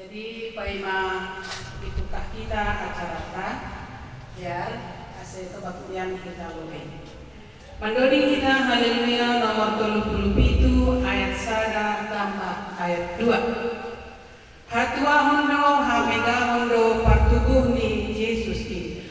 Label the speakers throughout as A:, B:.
A: Jadi paima ikutak kita acara ta biar kasih kebaktian kita boleh. Mandoding kita haleluya nomor 37 ayat 1 tambah ayat 2. Hatua hondo hamega hondo partubuh ni Yesus ni.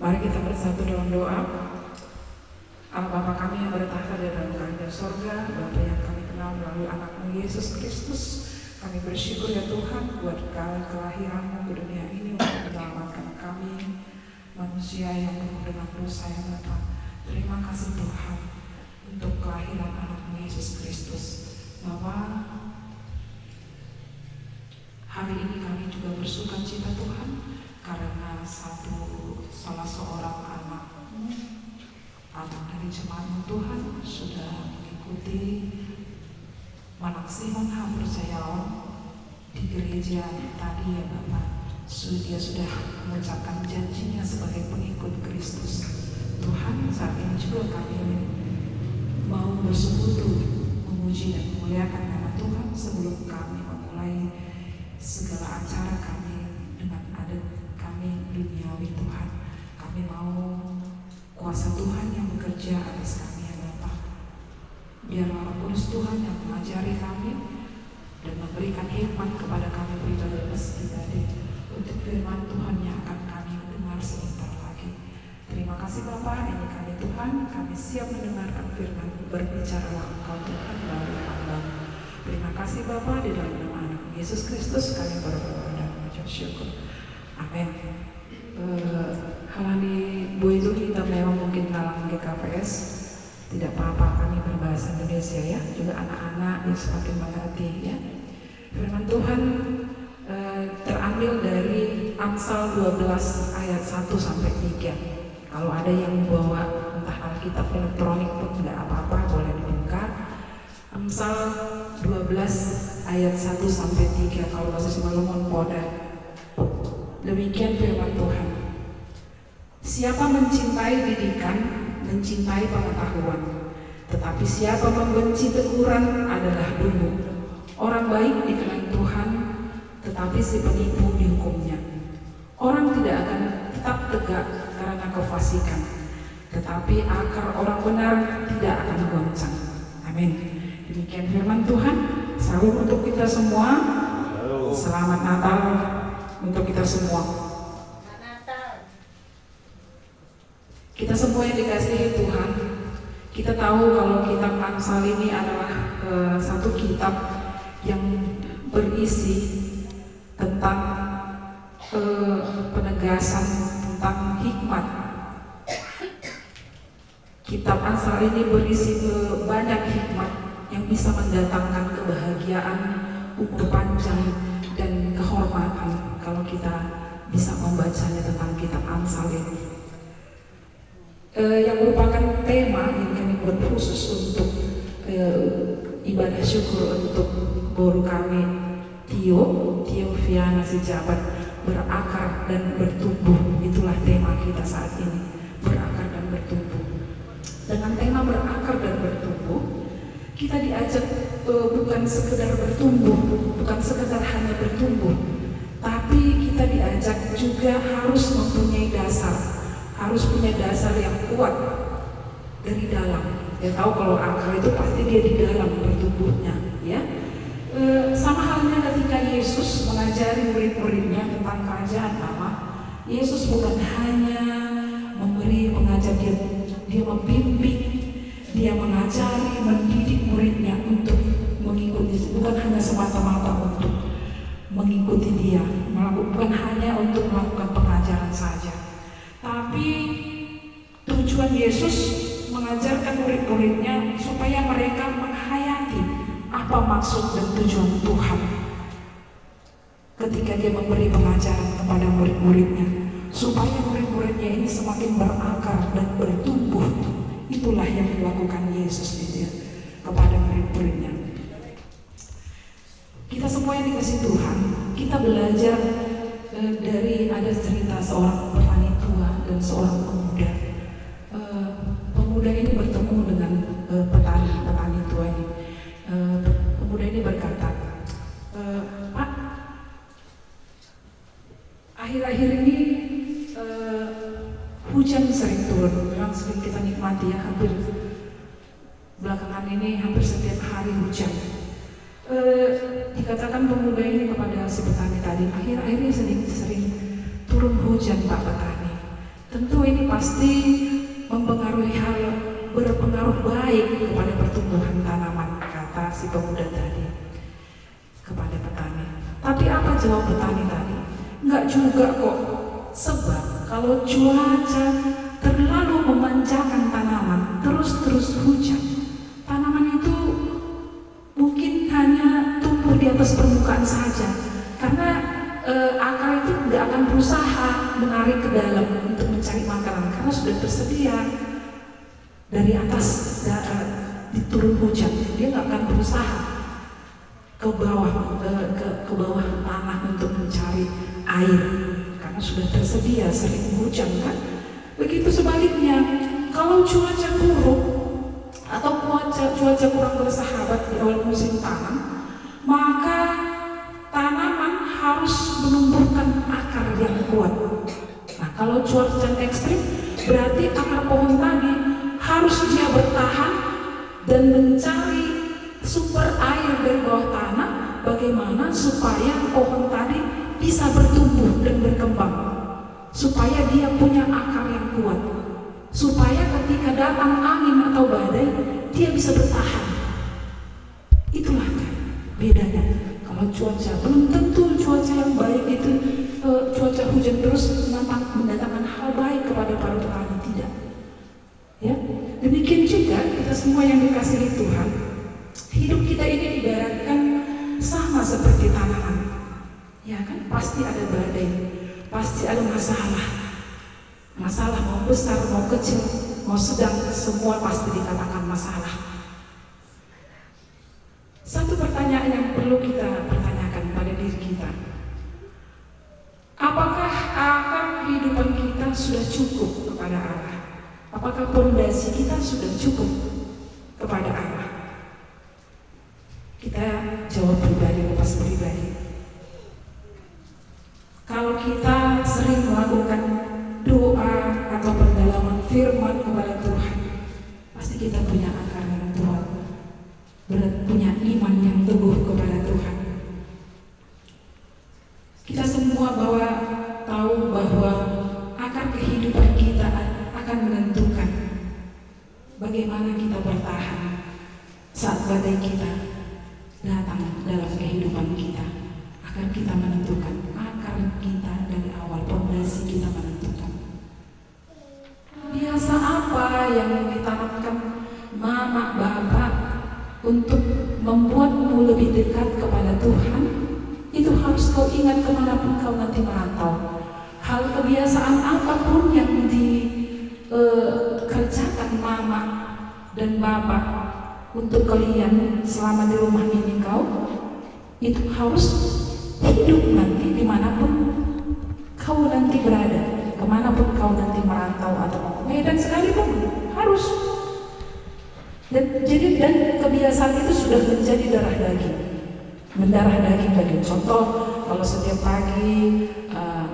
B: Mari kita bersatu dalam doa. Allah Bapa kami yang bertahta di dalam kerajaan sorga, Bapa yang kami kenal melalui anak-Mu Yesus Kristus, kami bersyukur ya Tuhan buat kelahiran-Mu ke dunia ini untuk menyelamatkan kami manusia yang penuh dengan dosa ya Bapa. Terima kasih Tuhan untuk kelahiran anak-Mu Yesus Kristus. Bapa, hari ini kami juga bersukacita Tuhan karena salah seorang anak dari jemaat Tuhan sudah mengikuti manaksihon percayawan di gereja tadi ya Bapak. Dia sudah mengucapkan janjinya sebagai pengikut Kristus. Tuhan, saat ini juga kami mau bersekutu memuji dan memuliakan nama Tuhan sebelum kami memulai segala acara kami dengan adat kami duniawi Tuhan. Kami mau kuasa Tuhan yang bekerja atas kami ya Bapa. Biarlah Roh Kudus Tuhan yang mengajari kami dan memberikan hikmat kepada kami pribadi untuk firman Tuhan yang akan kami dengar sebentar lagi. Terima kasih Bapa, ini kami Tuhan, kami siap mendengarkan firman, berbicaralah Engkau Tuhan melalui hamba. Terima kasih Bapa, di dalam nama anak Yesus Kristus kami berdoa dan mengucap syukur. Amin. Halani Bu itu kita memang mungkin dalam GKPS tidak apa-apa, kami berbahasa Indonesia ya, juga anak-anak yang semakin mengerti ya. Firman Tuhan terambil dari Amsal 12 ayat 1 sampai 3. Kalau ada yang bawa entah Alkitab elektronik pun tidak apa-apa, boleh dibuka. Amsal 12 ayat 1 sampai 3 kalau bahasa Solomon Poda. Demikian firman Tuhan. Siapa mencintai didikan, mencintai pengetahuan. Tetapi siapa membenci teguran adalah dungu. Orang baik dikenal Tuhan, tetapi si penipu dihukumnya. Orang tidak akan tetap tegak karena kefasikan, tetapi akar orang benar tidak akan goncang. Amin. Demikian firman Tuhan. Salam untuk kita semua. Selamat Natal untuk kita semua. Kita semua yang dikasihi Tuhan, kita tahu kalau kitab Amsal ini adalah satu kitab yang berisi tentang penegasan tentang hikmat. Kitab Amsal ini berisi banyak hikmat yang bisa mendatangkan kebahagiaan, umur panjang, dan kehormatan kalau kita bisa membacanya tentang kitab Amsal ini. Yang merupakan tema yang kami buat khusus untuk ibadah syukur untuk Theofiana si jabat, berakar dan bertumbuh. Itulah tema kita saat ini, berakar dan bertumbuh. Dengan tema berakar dan bertumbuh, kita diajak bukan sekedar bertumbuh, bukan sekedar hanya bertumbuh, tapi kita diajak juga harus mempunyai dasar, harus punya dasar yang kuat dari dalam. Ya tahu kalau akar itu pasti dia di dalam bertumbuhnya, ya. Sama halnya ketika Yesus mengajari murid-muridnya tentang kerajaan Allah, Yesus bukan hanya memberi pengajar, dia membimbing, dia mengajari, mendidik muridnya untuk mengikuti, bukan hanya semata-mata untuk mengikuti dia, bukan hanya untuk melakukan pengajaran saja, tapi tujuan Yesus mengajarkan murid-muridnya supaya mereka menghayati apa maksud dan tujuan Tuhan ketika dia memberi pengajaran kepada murid-muridnya, supaya murid-muridnya ini semakin berakar dan bertumbuh. Itulah yang dilakukan Yesus kepada murid-muridnya. Kita semua yang dikasih Tuhan, kita belajar dari ada cerita seorang petani tua dan seorang pemuda. Pemuda ini bertemu dengan petani tua ini. Pemuda ini berkata, Pak, akhir-akhir ini hujan sering turun, memang sering kita nikmati ya, hampir belakangan ini hampir setiap hari hujan. Dikatakan pemuda ini kepada si petani tadi, akhir-akhir ini sering turun hujan Pak petani. Tentu ini pasti mempengaruhi hal berpengaruh baik kepada pertumbuhan tanaman, kata si pemuda tadi kepada petani. Tapi apa jawab petani tadi? Enggak juga kok, sebab kalau cuaca terlalu memanjakan tanaman, terus hujan, tanaman itu mungkin hanya tumbuh di atas permukaan saja, karena akar itu tidak akan berusaha menarik ke dalam untuk mencari makanan karena sudah tersedia dari atas diturun hujan. Dia nggak akan berusaha ke bawah tanah untuk mencari air karena sudah tersedia sering hujan kan. Begitu sebaliknya, kalau cuaca buruk atau cuaca kurang bersahabat di awal musim tanam, maka tanaman harus menumbuhkan akar yang kuat. Nah, kalau cuaca ekstrim, berarti akar pohon tadi harus dia bertahan dan mencari sumber air dari bawah tanah, bagaimana supaya pohon tadi bisa bertumbuh dan berkembang, supaya dia punya akar yang kuat, supaya ketika datang angin atau badai, dia bisa bertahan. Itulah kan bedanya. Kalau cuaca, belum tentu cuaca yang baik itu cuaca hujan terus mendatangkan hal baik kepada para petani, tidak. Ya, demikian juga kita semua yang dikasihi Tuhan, hidup kita ini ibaratkan sama seperti tanaman. Ya kan, pasti ada badai, pasti ada masalah mau besar mau kecil mau sedang, semua pasti dikatakan masalah. Satu pertanyaan yang perlu kita pertanyakan pada diri kita, apakah akar kehidupan kita sudah cukup kepada Allah? Apakah fondasi kita sudah cukup kepada Allah? Kita jawab pribadi lepas pribadi. Kalau kita sering melakukan doa atau pendalaman firman kepada Tuhan, pasti kita punya akar yang kuat, punya iman yang teguh kepada Tuhan. Kita semua tahu bahwa akar kehidupan kita akan menentukan bagaimana kita bertahan saat badai kita datang dalam kehidupan kita. Akan kita menentukan akar kita dari awal, fondasi kita menentukan. Biasa apa yang ditanamkan mama bapak untuk membuatmu lebih dekat kepada Tuhan, itu harus kau ingat kemanapun kau nanti merantau. Hal kebiasaan apapun yang dikerjakan mama dan bapak untuk kalian selama di rumah ini kau, itu harus hidup nanti dimanapun kau nanti berada, kemanapun kau nanti merantau atau mau ke Medan sekalipun harus. Dan kebiasaan itu sudah menjadi darah daging, mendarah daging bagi. Contoh, kalau setiap pagi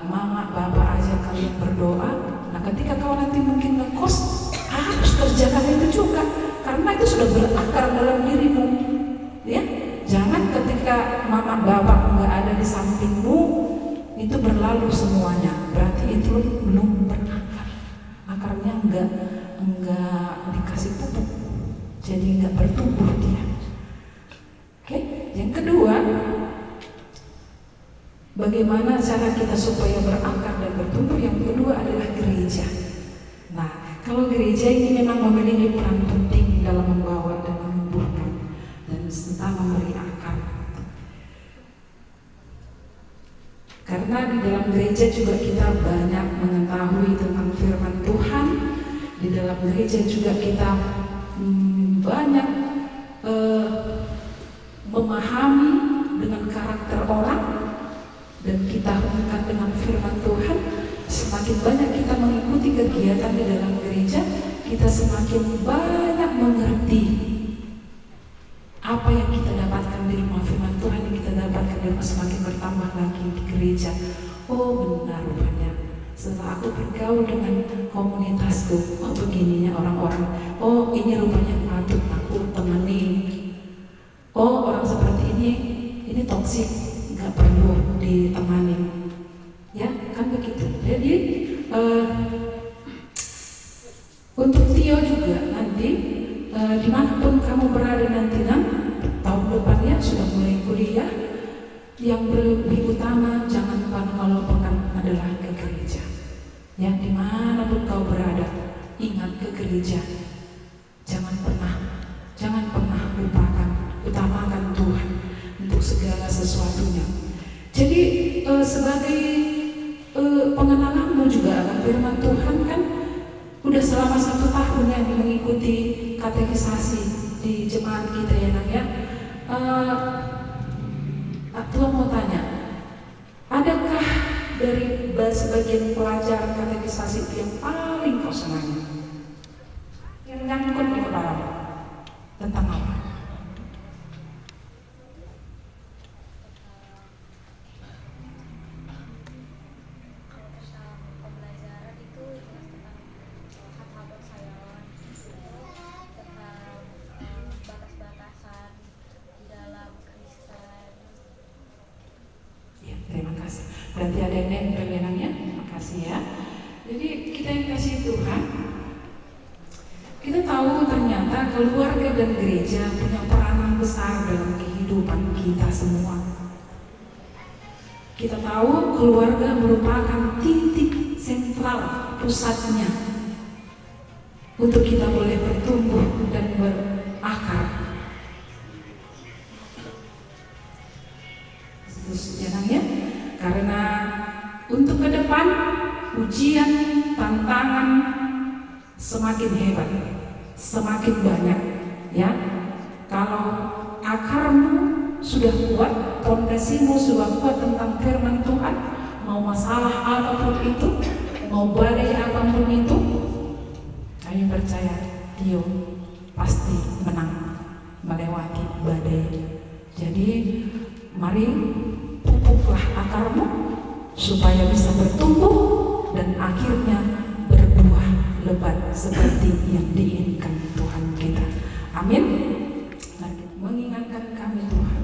B: mama bapak aja kalian berdoa, nah ketika kau nanti mungkin ngekos harus kerjakan itu juga, karena itu sudah berakar dalam dirimu, ya. Jangan ketika mama bapak nggak ada di sampingmu itu berlalu semuanya, berarti itu belum berakar, akarnya enggak dikasih pupuk, jadi nggak bertumbuh dia. Oke, yang kedua, bagaimana cara kita supaya berakar dan bertumbuh? Yang kedua adalah gereja. Nah, kalau gereja ini memang memiliki peran penting dalam membawa dan menumbuhkan dan serta memberi akar. Karena di dalam gereja juga kita banyak mengetahui tentang firman Tuhan. Di dalam gereja juga kita banyak memahami dengan karakter orang, dan kita hubungkan dengan firman Tuhan. Semakin banyak kita mengikuti kegiatan di dalam gereja, kita semakin banyak mengerti apa yang kita dapatkan di rumah firman Tuhan, yang kita dapatkan di rumah semakin bertambah lagi di gereja. Oh benar, rupanya setelah aku bergaul dengan komunitasku, oh begininya orang-orang, oh ini rupanya patut aku temani, oh orang seperti ini toksik, nggak perlu ditemani, ya kan begitu. Jadi untuk Tio juga nanti dimanapun kamu berada nanti, tahun depannya sudah mulai kuliah, yang lebih utama jangan lupa kalau pekan adalah ke gereja. Ya, dimanapun kau berada, ingat ke gereja. Jangan pernah lupakan, utamakan Tuhan untuk segala sesuatunya. Jadi sebagai pengenalanmu juga akan firman Tuhan kan, udah selama 1 tahun yang mengikuti katekisasi di jemaat kita ya nak ya. Tuhan mau tanya, adakah dari sebagian pelajaran katekisasi itu yang paling kau senangi, yang nyangkut di kepala tentang apa? Berarti ada yang nempel ya, makasih ya. Jadi kita yang kasih Tuhan, kita tahu ternyata keluarga dan gereja punya peranan besar dalam kehidupan kita semua. Kita tahu keluarga merupakan titik sentral pusatnya untuk kita boleh bertumbuh dan berakar. Terus jangannya, karena untuk ke depan ujian, tantangan semakin hebat, semakin banyak ya. Kalau akarmu sudah kuat, fondasimu sudah kuat tentang firman Tuhan, mau masalah apapun itu, mau badai apapun itu, kami percaya Tio pasti menang melewati badai. Jadi mari pupuklah akarmu supaya bisa bertumbuh dan akhirnya berbuah lebat seperti yang diinginkan Tuhan kita. Amin. Mengingatkan kami Tuhan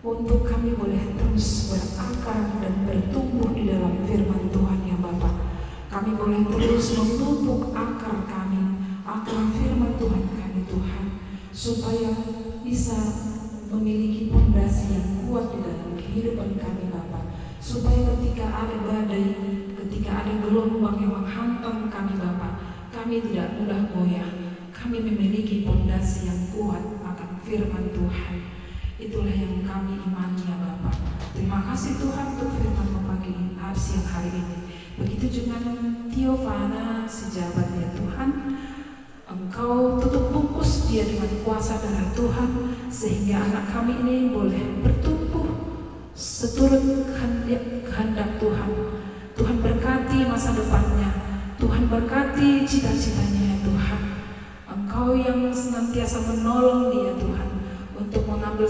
B: untuk kami boleh terus berakar dan bertumbuh di dalam firman Tuhan ya Bapa. Kami boleh terus memupuk akar kami, akar firman Tuhan kami Tuhan, supaya bisa memiliki fondasi yang kuat di dalam kehidupan kami Bapa, supaya ketika ada badai, ketika ada gelombang yang menghantam kami Bapa, kami tidak mudah goyah. Kami memiliki fondasi yang kuat akan firman Tuhan. Itulah yang kami imani ya Bapa. Terima kasih Tuhan untuk firman pagi siang hari ini. Begitu juga Tio Fana sejabat ya Tuhan, Engkau tutup bungkus dia dengan kuasa darah Tuhan, sehingga anak kami ini boleh bertumbuh seturut kehendak Tuhan. Tuhan berkati masa depannya, Tuhan berkati cita-citanya ya Tuhan. Engkau yang senantiasa menolong dia Tuhan untuk mengambil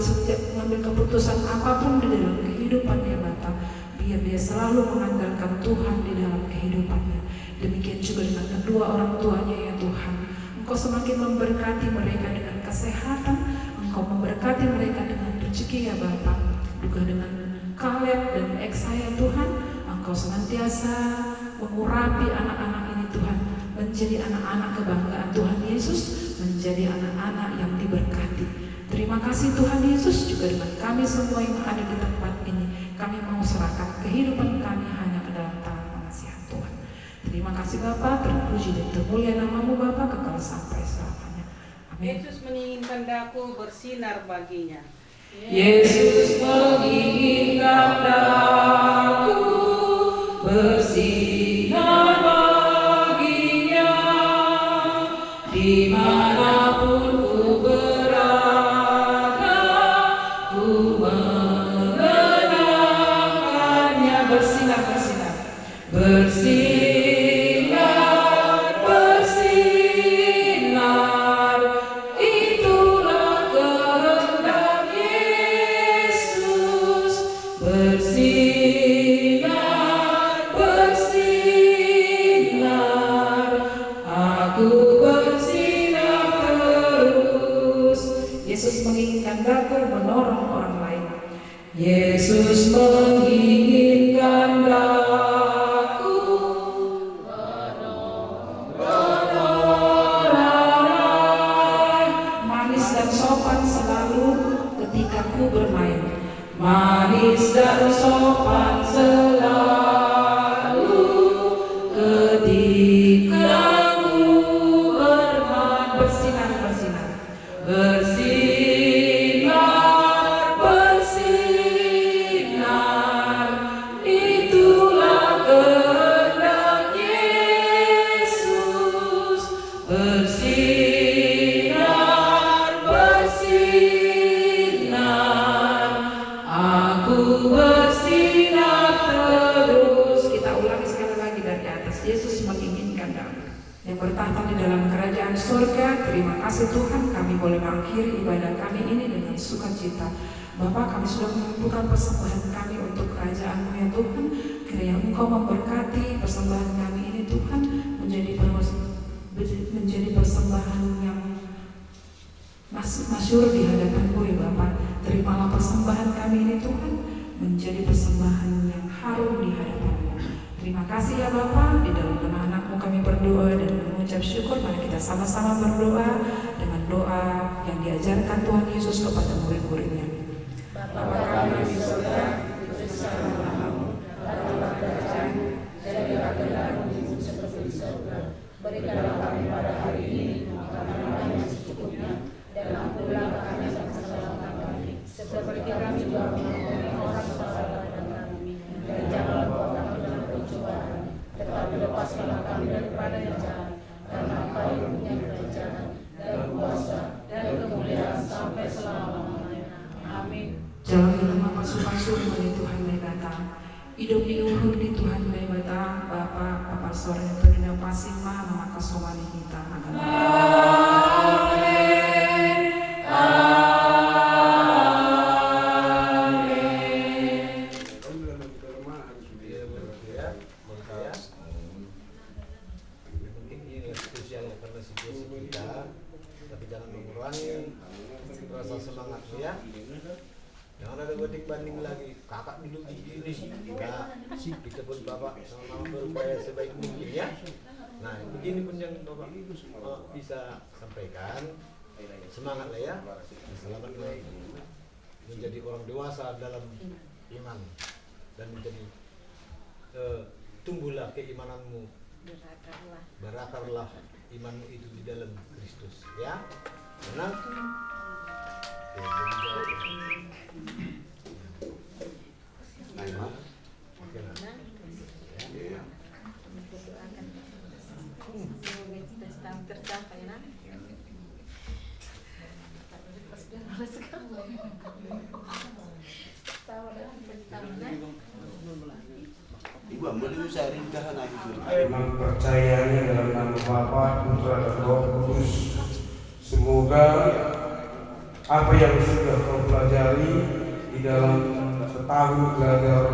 B: keputusan apapun di dalam kehidupannya Bapa. Biar dia selalu mengandalkan Tuhan di dalam kehidupannya. Demikian juga dengan kedua orang tuanya ya Tuhan. Engkau semakin memberkati mereka dengan kesehatan, Engkau memberkati mereka dengan rezeki ya Bapa. Juga dengan Kaleb dan Eksa ya Tuhan, Engkau senantiasa mengurapi anak-anak ini Tuhan, menjadi anak-anak kebanggaan Tuhan Yesus, menjadi anak-anak yang diberkati. Terima kasih Tuhan Yesus. Juga dengan kami semua yang ada di tempat ini, kami mau serahkan kehidupan kami hanya ke dalam tangan pengasihan Tuhan. Terima kasih Bapa, terpuji dan termulia namamu Bapa, kekal sampai selamanya. Amin.
A: Yesus menginginkan daku bersinar baginya.
B: Yesus menginginkan daku bersinar baginya, dimanapun ku berada, ku mengenangkannya. Bersinar, bersinar, bersinar, bersinar, itulah kehendak Yesus. Bersinar, bersinar, aku bersinar terus. Yesus menginginkan daku menolong orang lain. Yesus menginginkan daku menolong orang lain. Manis dan sopan selalu ketika ku bermain. Manis dan sopan selalu ketika ku bermain. Bersinar, bersinar, bersinar, bersinar, itulah kehendak Yesus. Bersinar, bersinar, aku bersinar terus. Kita ulangi sekali lagi dari atas. Yesus menginginkan daku yang bertahta di dalam kerajaan surga. Terima kasih Tuhan, kami boleh mengakhiri ibadah kami ini dengan sukacita. Bapa, kami sudah mengumpulkan persembahan kami untuk kerajaan-Mu ya Tuhan. Kiranya Engkau memberkati persembahan kami ini Tuhan, menjadi persembahan yang masyhur di hadapan-Mu ya Bapa. Terimalah persembahan kami ini Tuhan, menjadi persembahan yang harum di hadapan-Mu. Terima kasih ya Bapa. Di dalam nama anak-Mu kami berdoa dan mengucap syukur. Mari kita sama-sama berdoa dengan doa yang diajarkan Tuhan Yesus kepada murid-muridnya. Bapa kami di surga, dikuduskanlah namamu, datanglah kerajaanmu, jadilah kehendakmu seperti di surga. Berikanlah kami pada hari ini makan kami yang secukupnya, dan ampunilah kami kesalahan kami, seperti kami juga mengampuni orang kesalahan kami. Dan janganlah bawa kami dalam pencobaan, tetapi lepaskanlah kami daripada yang jahat, karena Engkau yang punya kerajaan dan kuasa dan kemuliaan sampai selama-lamanya. Amin. Jalan nama masuk-masuk oleh Tuhan may datang. Hidup di uhur di Tuhan may datang. Bapa, Papa sore itu dina pasima nama kasomani kita. Amin.
C: Mungkin ini spesial karena situasi kita, tapi jangan mengurangi rasa semangat ya. Jangan ada banding lagi, kakak duduk di sini, enggak, kita pun bapak sama-sama berupaya sebaik mungkin ya. Nah begini pun yang bapak bisa sampaikan, semangat lah ya, selamat menjadi orang dewasa dalam iman dan menjadi tumbuhlah keimananmu, berakarlah imanmu itu di dalam Kristus ya. Tenang. Oke lah. Ya.
D: Semoga cita-cita tercapai nak. Sudah males sekali. Tahu dah.
E: Memang percayanya dalam nama Bapa, Putra dan Roh Kudus. Semoga apa yang sudah kau pelajari di dalam setahun belajar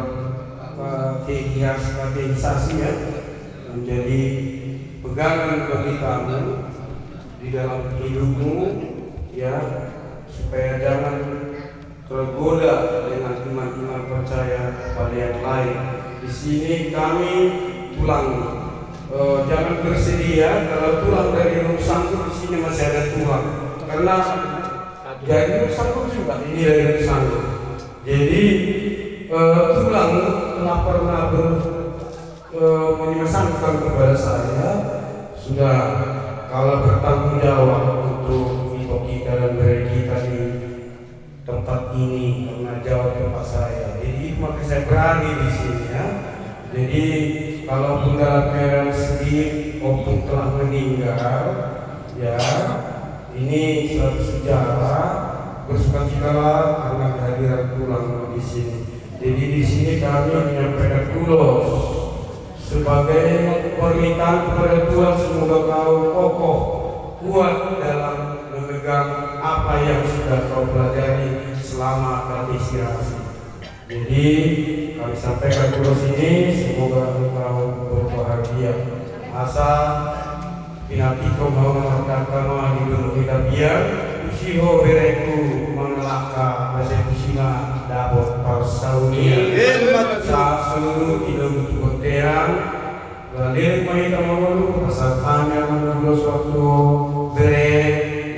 E: katekisasi ya, menjadi pegangan bagi kamu di dalam hidupmu ya, supaya jangan tergoda dengan iman-iman percaya pada yang lain. Di sini kami tulang, jangan bersedih ya kalau tulang dari rusangku di sini masih ada tulang, karena jadi rusangku juga ini dari rusangku. Jadi tulang telah pernah menyesalkan kepada saya, sudah kalau bertanggung jawab untuk kita dan dari kita di tempat ini karena jauh tempat saya. Jadi maka saya berani di sini ya. Jadi kalau dalam keadaan sedih opung telah meninggal ya, ini suatu sejarah bersukacitalah karena kehadiran tulang di sini. Jadi di sini kami menyampaikan tulos sebagai permintaan kepada Tuhan, semoga kau kokoh kuat dalam memegang apa yang sudah kau pelajari selama katekisasi. Jadi kami sampaikan tulos ini, semoga engkau berbahagia. Asa pinati kau mau mengerjakan di dalam kita biar usiho bereku mengelaka bahasa kusina dapat parsaunia saat seluruh hidup keteang lalu mahita mengulu pasal tanya mengulu suatu bere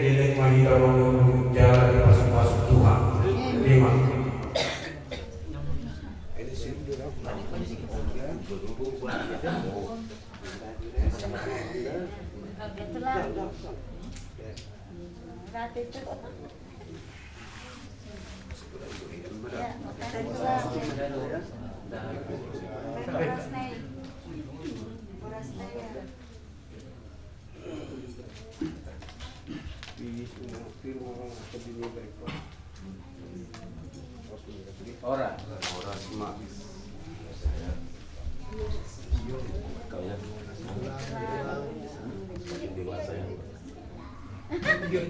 E: lalu mahita mengulu jalan di pasuk-pasuk Tuhan. Terima.
C: Ora simak.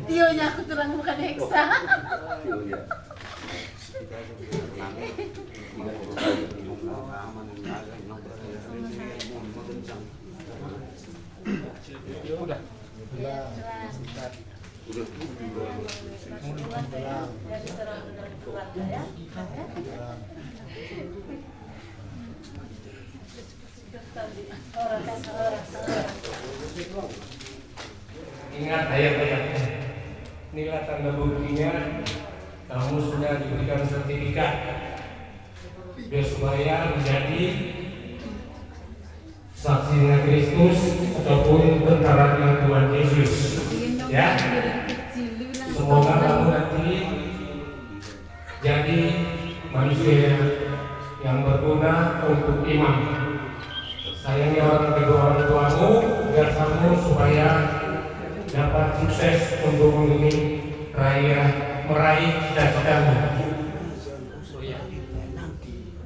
D: Tionya aku tulang bukan heksa.
C: Udah.
E: Ingat ayat-ayatnya. Inilah tanda buktinya kamu sudah diberikan sertifikat biar supaya menjadi saksi dengan Kristus ataupun tentara dengan Tuhan Yesus. Ya, semoga kamu nanti jadi manusia yang berguna untuk iman. Sayangi orang kedua orang tuamu biar kamu supaya dapat sukses untuk meraih cita-citamu.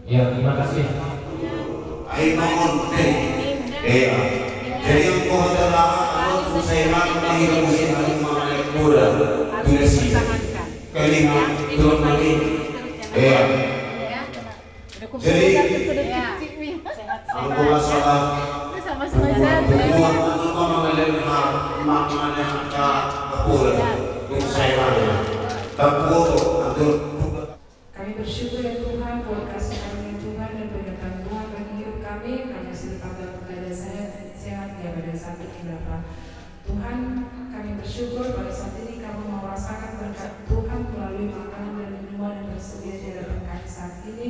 E: Ya, terima kasih.
F: Jadi engkau adalah anak saya menghidupkan muda tunasi kelima turun lagi. Jadi aku masalah semua engkau mengalir maknanya kapur untuk saya kapur untuk.
B: Kami bersyukur ya Tuhan buat kasih karunia Tuhan dan penyertaan Tuhan bagi hidup kami. Kami selipat dalam keadaan sehat ya pada saat ini Bapa. Tuhan, kami bersyukur pada saat ini kami mau rasakan berkat Tuhan melalui makanan dan minuman yang tersedia di hadapan kami saat ini.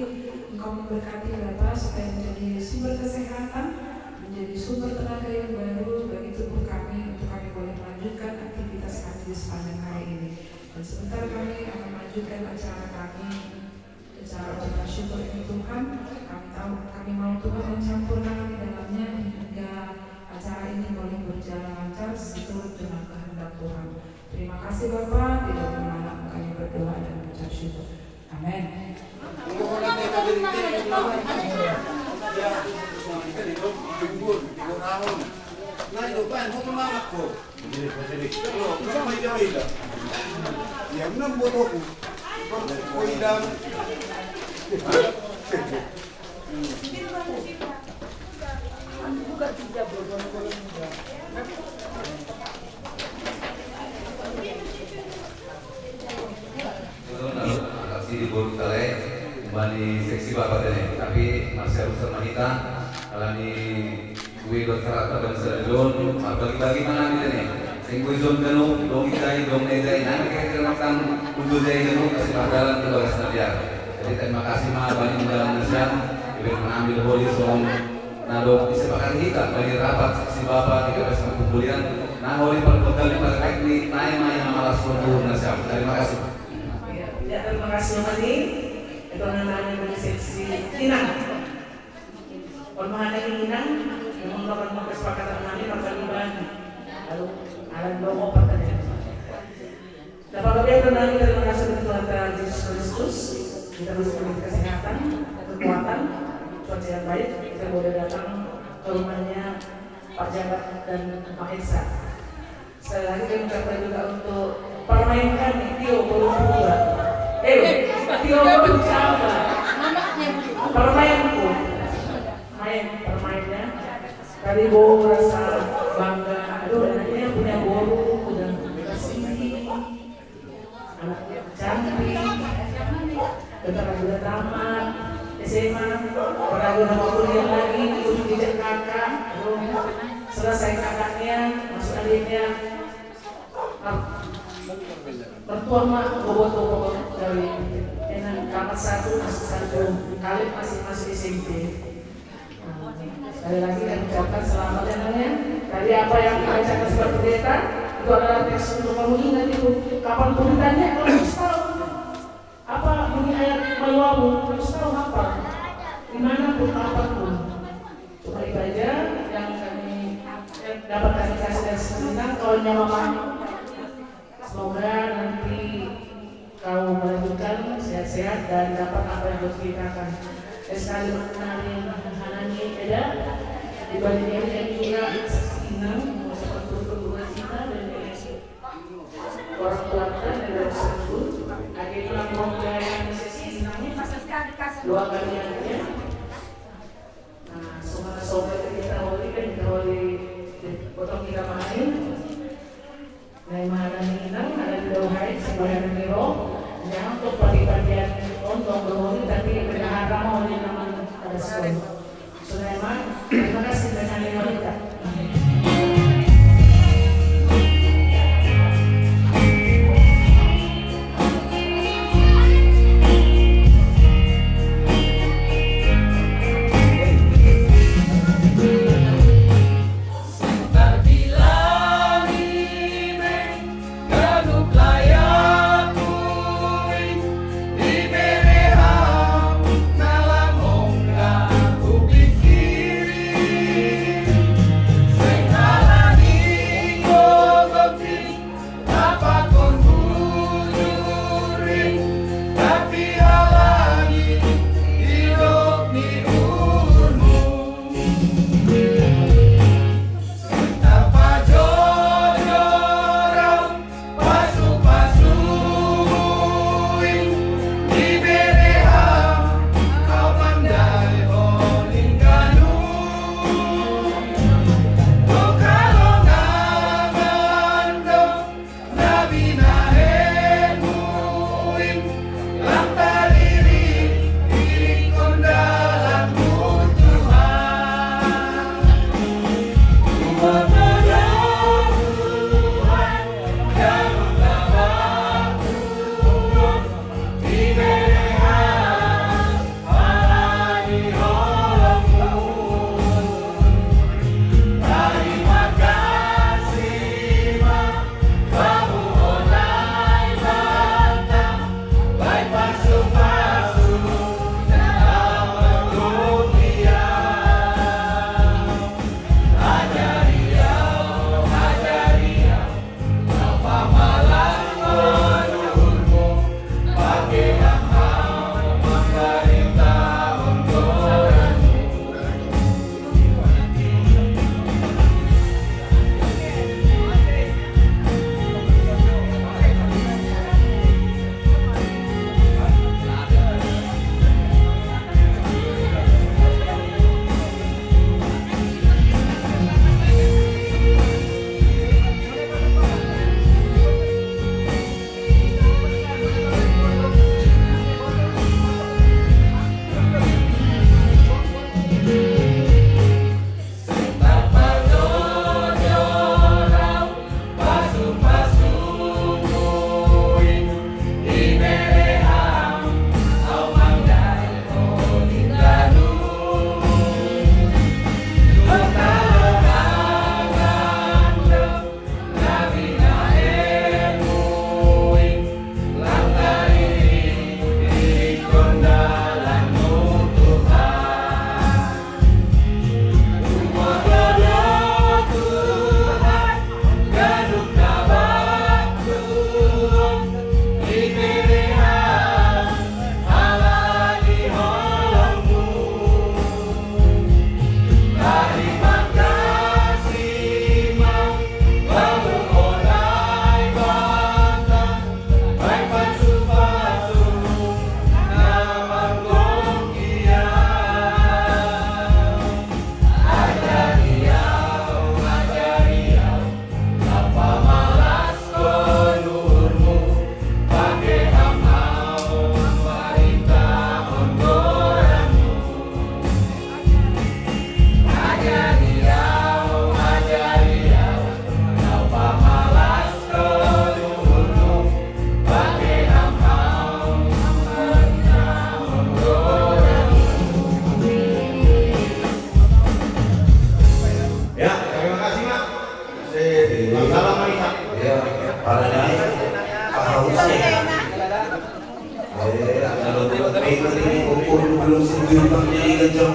B: Engkau memberkati Bapa supaya menjadi sumber kesehatan, menjadi sumber tenaga yang baru bagi tubuh kami untuk kami boleh melanjutkan aktivitas kami di sepanjang hari ini. Dan sebentar kami akan melanjutkan acara kami, acara ucapan syukur ini Tuhan. Kami tahu, kami mau Tuhan mencampurkan di dalamnya hingga acara ini boleh berjalan lancar seturut dengan kehendak Tuhan. Terima kasih Bapa, di dalam nama kami berdoa dan mengucap syukur. Amin.
F: Nah itu kan, mau semangat kok. Kalau kenapa ida-ida? Ya benar buat aku. Kau idam.
G: Aksi di Bulu Kale kembali seksi bapak ini, tapi masih harus wanita alami gue dokter dan sedon bagi-bagi mana ini sing gue zon kanu dong idai nanti kita makan untuk jai kanu kasih padalan ke bagas nadiar. Jadi terima kasih mah banyak dalam nasihat ibu mengambil holi soal nado disepakati kita bagi rapat seksi bapak di KPS kumpulian nah holi perkali pada teknik naik main malas berbunuh nasihat. Terima kasih.
A: Ya, terima kasih Mani. Itu namanya dari seksi Inang. Permohonan Inang yang melakukan kesepakatan Mani Perkaliban. Lalu alat logo pertanyaan. Dapat kami menang terima kasih untuk Tuhan Yesus Kristus. Kita masih memiliki kesehatan, kekuatan, cuaca yang baik. Kita boleh datang ke rumahnya Pak Jabat dan Pak Esa. Sekali lagi kami ucapkan juga untuk permain kami Tio Bolu-Bulu. Tio Bolu-Bulu. Permainku. Permainnya. Tadi Bo merasa bangga. Aduh, anaknya punya boru, udah kesini. Anaknya cantik. Bentar lagi udah tamat SMA. Pernah nama kuliah lagi, ikut jejak kakak. Selesai kakaknya, masuk adiknya. Mertua mak bobot dari kamar 1 masuk 1 kali masih SMP. Sekali lagi kami ucapkan selamat ya namanya. Dari apa yang dibacakan sebagai pendeta itu adalah teks untuk kamu ingat itu. Kapan pun ditanya kamu harus tahu apa bunyi ayat maluamu, harus tahu apa. Dimanapun kapanpun. Cuma itu aja yang kami dapat kami kasih dari sebentar. Kalau nyawa semoga nanti kau melanjutkan sehat-sehat dan dapat apa yang harus diceritakan. Sekali mengenali Hanani Eda di baliknya yang juga Inang seperti kedua kita dan orang tua kita dan dari sebut akhirnya bongga yang sesi Inang dua kali yang dia. Nah, semua kita holi kan kita holi potong kita main. Nah, Hanani Inang ada di Dauhai sebagai Niro. Jangan untuk pagi-pagian untuk berholi tapi berharap mau di nama ada sekolah. Sulaiman, terima kasih dengan wanita.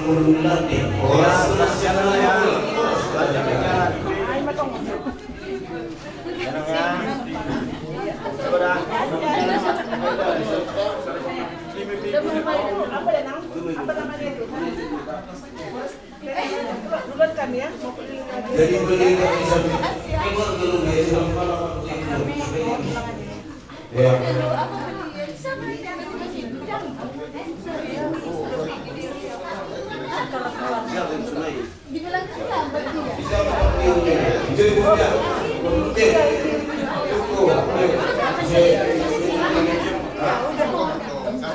E: guru dilatih.
C: Orang sudah jalan ya. Belajar jalan.
E: Jadi beli dari sana, keluar dulu dari sana. Ya.
D: Dibilang lambat dia.
E: Bisa jadi punya.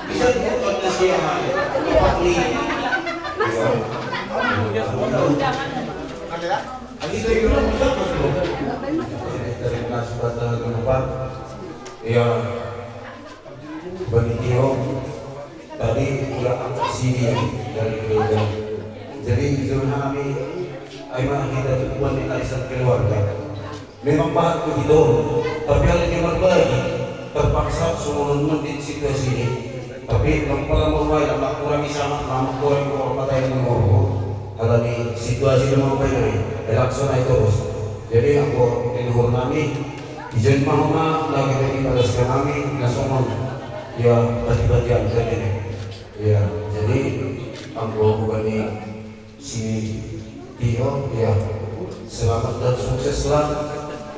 E: Bisa bukan nasihat. Terima kasih pada tempat. Ya, Bani Tio tadi udah angkat CD dari gereja. Jadi kami ayah kita tujuan di arisan keluarga. Memang bahan begitu, tapi hal ini berbagi terpaksa semua di situasi ini. Tapi kalau mulai lama kurang sama lama kurang kata yang ngomong. Kalau di situasi yang mau baik, relaksana terus. Jadi aku leluhur kami, izin mahoma lagi pada kami langsung ya bagi-bagian ini. Ya, jadi aku bani si Tio ya selamat dan sukseslah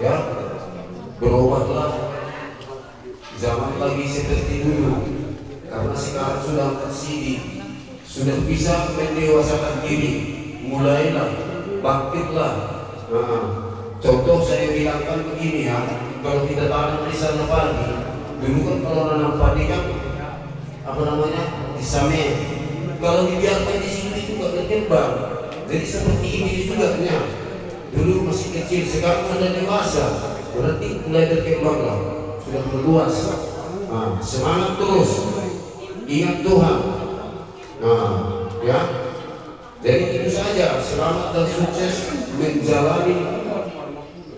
E: ya, berobatlah, jangan lagi seperti dulu karena sekarang sudah tersidih, sudah bisa mendewasakan diri, mulailah bangkitlah. Contoh saya bilangkan begini ya, kalau kita tanam di sana padi, dulu kan kalau nanam padi kan apa namanya disamen, kalau dibiarkan di sini juga berkembang. Jadi seperti ini juga nya. Dulu masih kecil, sekarang sudah dewasa, berarti mulai berkembang lah, sudah meluas. Semangat terus, ingat Tuhan. Ya. Jadi itu saja, selamat dan sukses menjalani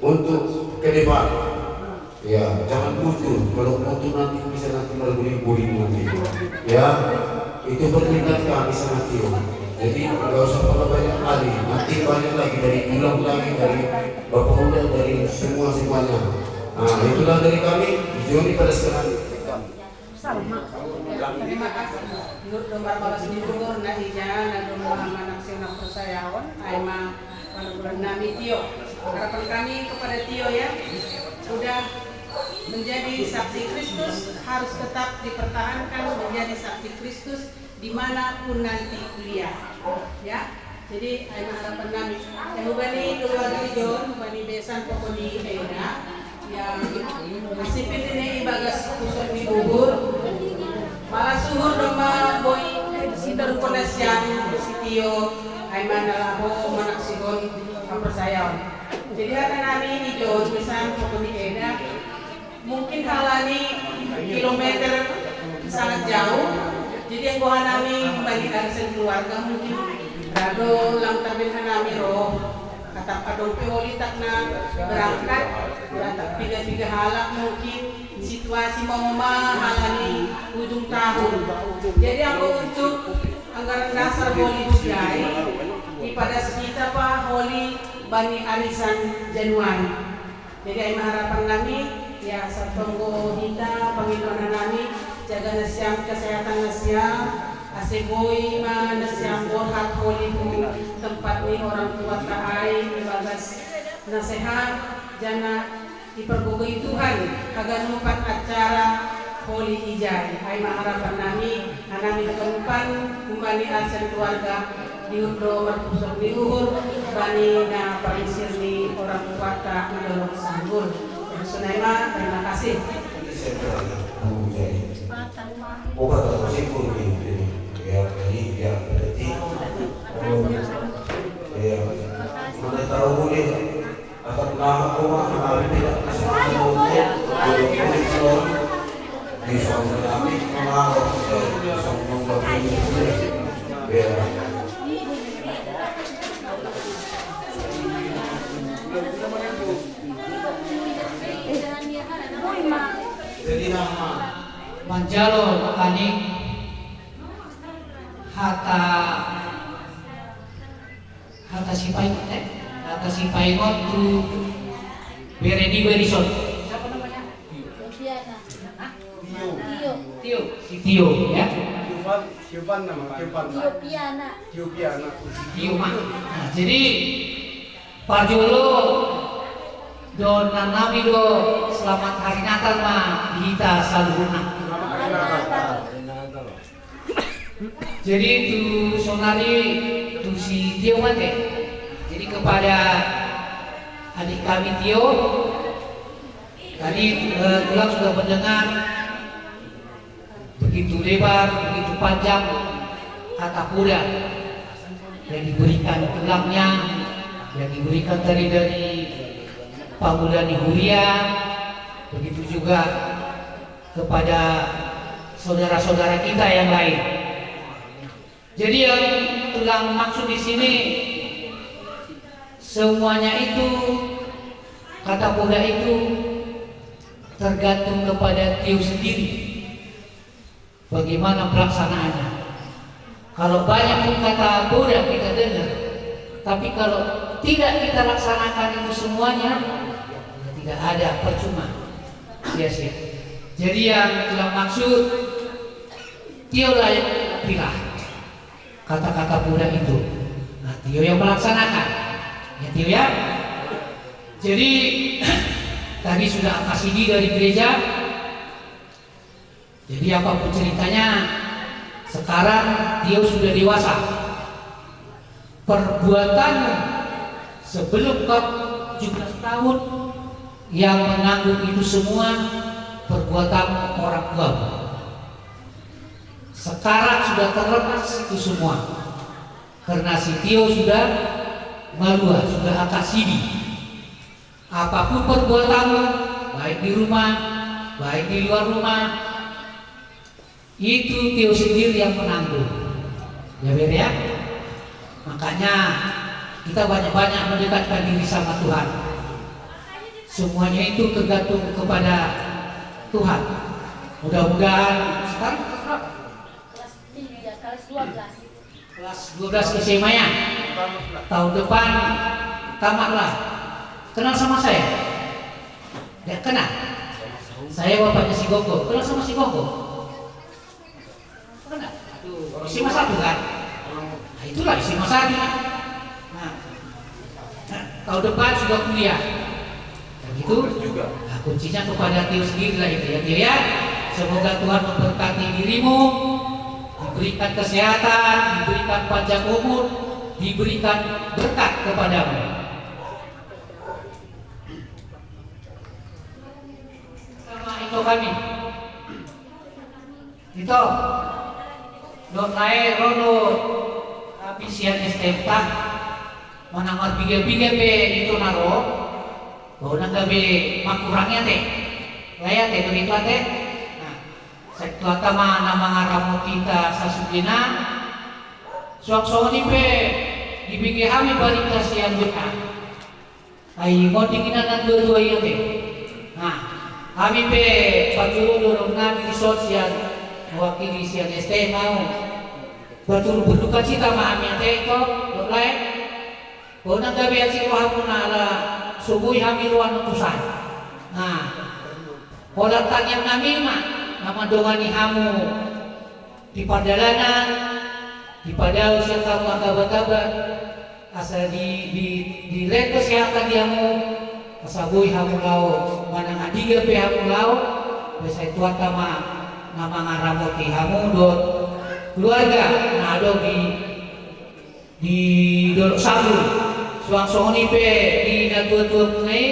E: untuk ke depan. Ya, jangan butuh, kalau butuh nanti bisa nanti berguling-guling nanti. Ya, itu pernikahan kami sama Tio. Jadi nggak usah banyak kali, nanti banyak lagi dari ulang lagi dari bapak muda dari semuanya. Itulah dari kami. Joni pada sekarang.
A: Terima kasih. Menurut domba balas diundur na ija na domba anak sina persayawan aima panuran nami Tio. Harapan kami kepada Tio ya, sudah menjadi saksi Kristus harus tetap dipertahankan menjadi saksi Kristus dimanapun nanti kuliah, ya. Jadi harapan kami, hubani keluarga John, hubani besan pokoni Eda, yang nasipin ini bagas pusat di Bogor, malah suhur domba boy sitor konasian si Tio, aiman nalaho manak sigon mempersayawan. Jadi hati kami di John besan pokoni Eda, mungkin halani kilometer sangat jauh. Jadi yang buah nami bagi arisan keluarga mungkin rado lang tabin nami roh kata kadong peoli tak na berangkat tak tiga halak mungkin situasi mama halani ujung tahun. Jadi aku untuk anggaran dasar holi budaya di pada sekitar pak holi bani arisan Januari. Jadi harapan kami ya sartonggo hita panginoan nami jaga nasiam kesehatan nasiam aseboy ma nasiam borhat holi tempat ni orang tua tahai ibagas nasihat jana dipergugui Tuhan agar numpat acara holi ijai ai harapan nami anami ketempan kembali asal keluarga diundo merpusuk diuhur bani na parisir ni orang tua tak mendorong sanggul. Sunaima, terima kasih.
E: Bukan tersimpul ini, ya jadi ya berarti ya mana tahu dia akan nama rumah kami tidak bisa mengurusnya di suami kami mengaruh di suami kami ya. Jadi nama
H: Manjalo aning hata kasih paingot kasih paingot tu beredi berison. Siapa namanya?
D: Yofiana.
F: Tio.
H: Tio, si Tio ya.
F: Tiopan nama, Tiopan.
D: Yofiana.
F: Tiopiana.
H: Tio mah. Nah, jadi Parjolo do nanami do selamat hari Natal mah dihita saluruna.
F: Selamat hari Natal.
H: Jadi tu sonari tu si Tio mate. Jadi kepada adik kami Tio, tadi tulang sudah mendengar begitu lebar, begitu panjang kata kuda yang diberikan tulangnya, yang diberikan tadi dari Pamudani Huria, begitu juga kepada saudara-saudara kita yang lain. Jadi yang tulang maksud di sini semuanya itu kata kuda itu tergantung kepada Tio sendiri bagaimana pelaksanaannya. Kalau banyak pun kata kuda kita dengar, tapi kalau tidak kita laksanakan itu semuanya ya tidak ada, percuma, sia-sia. Jadi yang tulang maksud Tio lah yang pilih kata-kata kuda itu. Nah, Tio yang melaksanakan. Ya Tio ya. Jadi tadi sudah akasidi dari gereja. Jadi apapun ceritanya, sekarang Tio sudah dewasa. Perbuatan sebelum kau 17 tahun yang menanggung itu semua perbuatan orang tua. Sekarang sudah terlepas itu semua karena si Tio sudah malua, sudah akasidi. Apapun perbuatanmu, baik di rumah, baik di luar rumah, itu Tio sendiri yang menanggung. Ya Ber ya. Makanya kita banyak-banyak mendekatkan diri sama Tuhan. Semuanya itu tergantung kepada Tuhan. Mudah-mudahan sekarang
D: Kelas 3, kelas 12.
H: kelas 12 SMA ya. Tahun depan tamatlah. Kenal sama saya? Tidak kenal. Saya bapaknya si Gogo. Kenal sama si Gogo? Kenal? Aduh, SMA 1 kan? Nah, itulah SMA 1. Nah, tahun depan sudah kuliah. Begitu? Nah, kuncinya kepada Tio sendiri lah itu ya Tio ya. Semoga Tuhan memberkati dirimu, diberikan kesehatan, diberikan panjang umur, diberikan berkat kepadamu. Sama itu kami. Itu dot lain rono tapi sian estempa manamar biga-biga be itu naro bahwa nanggabe makurangnya teh laya teh begitu teh. Nah, sektu atama nama ngaramu kita sasudina suang-suang pe dibigi kami balik kasihan beka ai mau dikinan dua-dua iya teh. Nah, kami pe paturu dorong nabi di sosial mewakili sian ST mau betul berduka cita mahamnya teh itu dok lain bahwa nanggabe si rohamuna ala subuh hamil wan utusan. Nah, polatan yang kami mah nama dongani hamu di padalanan di padau siang kamu kabar-kabar asal di red kesehatan diamu asabui hamu lau manang adiga pe hamu lau besai tuata mah nama ngaramoti hamu dot keluarga nah do di dolok sabu suang songoni pe di tua-tua punai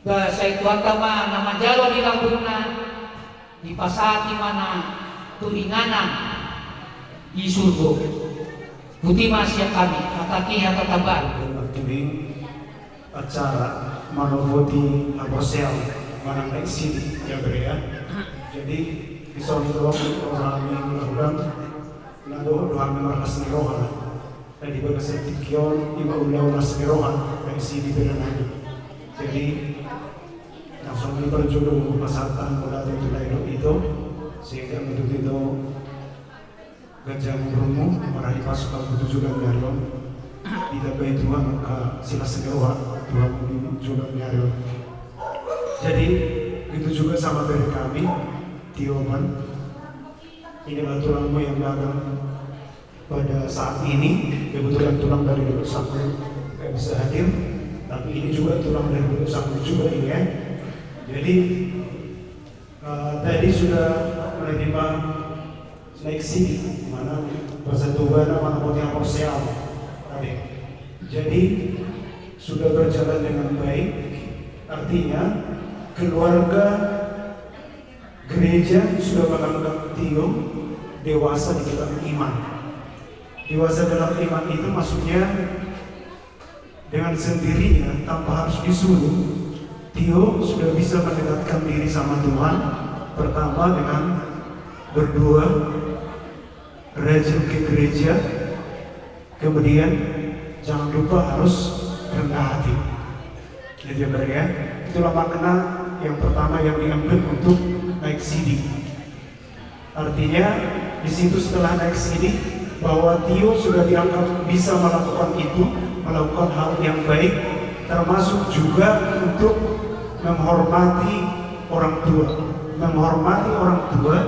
H: bahasa itu antama nama jalo di Lampungna di pasati mana turinganan di surga putih masih kami kataki atau tambah
E: Tuwing acara manovoti abosel manang isi ya berea. Jadi pisau itu orang mudah-mudahan nado doa memarkas rohan. Tadi berkesetik kion ibu ulau nas rohan dari sini berenang. Jadi langsung diperjodoh pasatan mulai dari lain itu sehingga untuk itu gajah berumur meraih pasukan 7 garong ditambahi Tuhan sila segewa Tuhan juga nyari. Jadi itu juga sama dari kami Tioman. Inilah tulangmu yang dagang pada saat ini. Kebetulan tulang dari Dulu Sangku gak bisa hadir, tapi ini juga tulang dari Dulu Sangku juga ini ya. Jadi tadi sudah menerima seleksi mana bersatu mana mau yang sosial. Jadi sudah berjalan dengan baik. Artinya keluarga gereja sudah menganggap Tio dewasa di dalam iman. Dewasa dalam iman itu maksudnya dengan sendirinya tanpa harus disuruh, Tio sudah bisa mendekatkan diri sama Tuhan. Pertama dengan berdoa, rajin ke gereja, kemudian jangan lupa harus rendah hati. Jadi ya, itulah makna yang pertama yang diambil untuk naik CD. Artinya di situ setelah naik CD bahwa Tio sudah dianggap bisa melakukan itu, melakukan hal yang baik, termasuk juga untuk menghormati orang tua,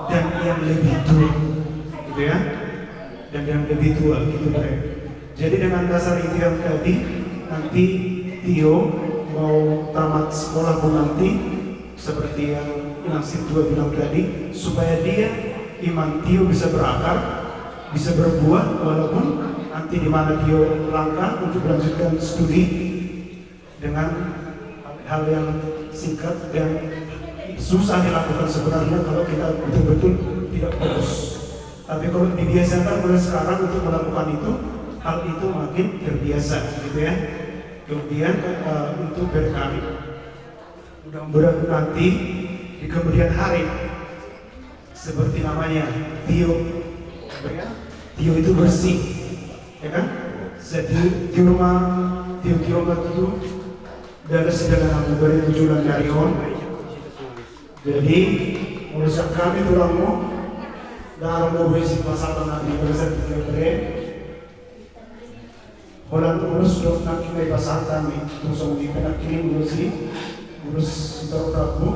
E: dan yang lebih tua, gitu ya, dan yang lebih tua, gitu Pak. Jadi dengan dasar itu yang tadi, nanti Tio mau tamat sekolah pun nanti, seperti yang Nasib juga bilang tadi, supaya dia iman Tio bisa berakar, bisa berbuah, walaupun nanti di mana Tio langkah untuk melanjutkan studi dengan hal yang singkat dan susah dilakukan sebenarnya kalau kita betul-betul tidak fokus. Tapi kalau dibiasakan mulai sekarang untuk melakukan itu, hal itu makin terbiasa, gitu ya. Kemudian untuk berkali, mudah-mudahan nanti di kemudian hari seperti namanya Tio, Tio itu bersih, ya kan? Jadi di rumah Tio itu dari segala beri tujuan dari on. Jadi menurut kami tulangmu dalam mobil pasal nanti berasal dari Holland urus dok nak kini pasal kami terus mengikat kini urus taruh rabu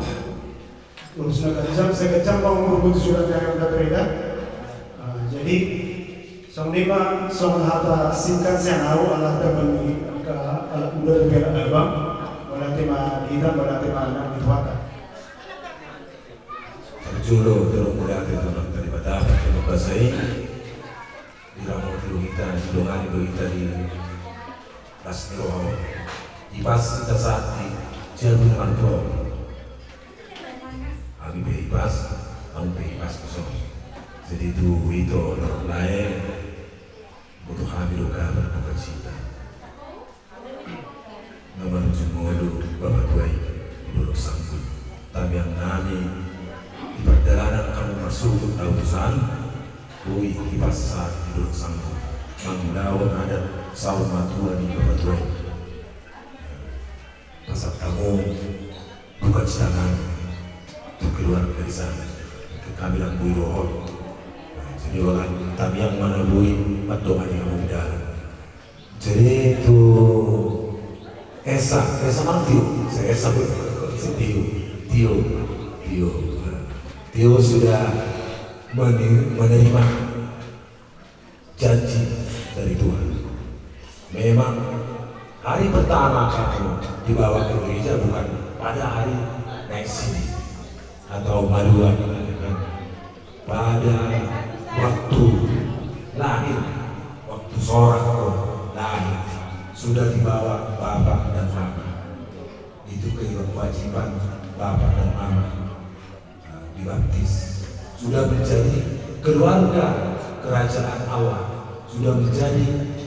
E: urus nak kacang saya kacang mau urus surat yang ada beredar. Jadi sang lima sang hata singkat saya tahu Allah terbagi ke alat udah bela abang berarti mah kita berarti mana dituakan.
I: Julo terus mulai dalam daripada bahasa ini diramo kita dilongani kita di Rasmiro di pas kita saat di jalur kantor kami bebas kosong jadi itu orang lain butuh kami luka berbuka cita nama Jumodo Bapak Tuai Buruk Sangkut tapi yang nami di perjalanan kamu masuk ke utusan Kui kipas saat hidup sanggup menglawan ada saum matua di Bapak Tuai pasal kamu bukan sedangkan untuk keluar dari sana untuk kami yang bui rohon jadi orang kami yang mana bui atau ada yang di dalam jadi itu Esa mana saya Esa Tio sudah menerima janji dari Tuhan. Memang hari pertama kamu dibawa ke gereja bukan pada hari naik sini atau maduan, pada waktu lahir, waktu sorak lahir sudah dibawa bapak dan mama. Itu kewajiban bapak dan mama. Dibaptis sudah menjadi keluarga kerajaan Allah, sudah menjadi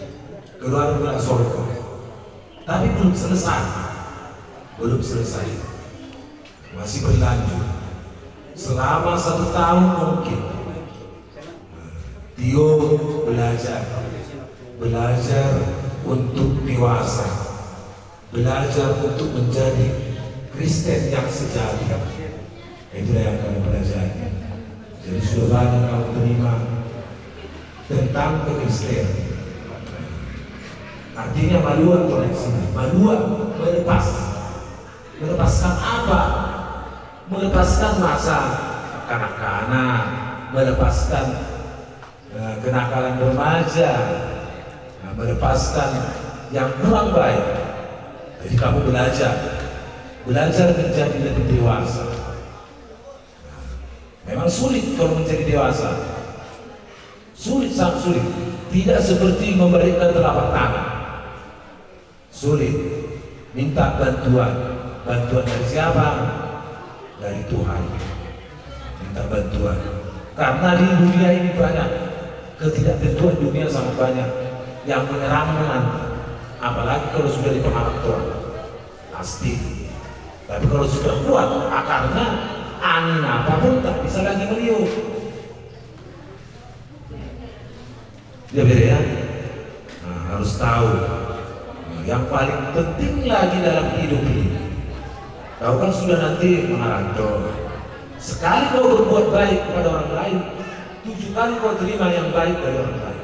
I: keluarga surga. Tapi belum selesai, masih berlanjut selama 1 tahun mungkin. Tio belajar untuk dewasa, belajar untuk menjadi Kristen yang sejati. Itulah yang kami pelajari. Jadi sudah banyak kamu terima tentang kekristenan. Artinya malua koleksi, malua melepaskan apa? Melepaskan masa kanak-kanak, melepaskan kenakalan remaja, melepaskan yang kurang baik. Jadi kamu belajar menjadi lebih dewasa. Memang sulit kalau menjadi dewasa, sulit, sangat sulit. Tidak seperti memberikan telapak tangan. Sulit. Minta bantuan dari siapa? Dari Tuhan. Minta bantuan. Karena di dunia ini banyak ketidaktentuan, dunia sangat banyak yang menyerangkan. Apalagi kalau sudah di pengaruh Tuhan, pasti. Tapi kalau sudah kuat akarnya, angin apapun tak bisa lagi meniup. Ya beda ya. Nah, harus tahu. Yang paling penting lagi dalam hidup ini, kau kan sudah nanti mengarantau. Sekali kau berbuat baik kepada orang lain, 7 kali kau terima yang baik dari orang lain.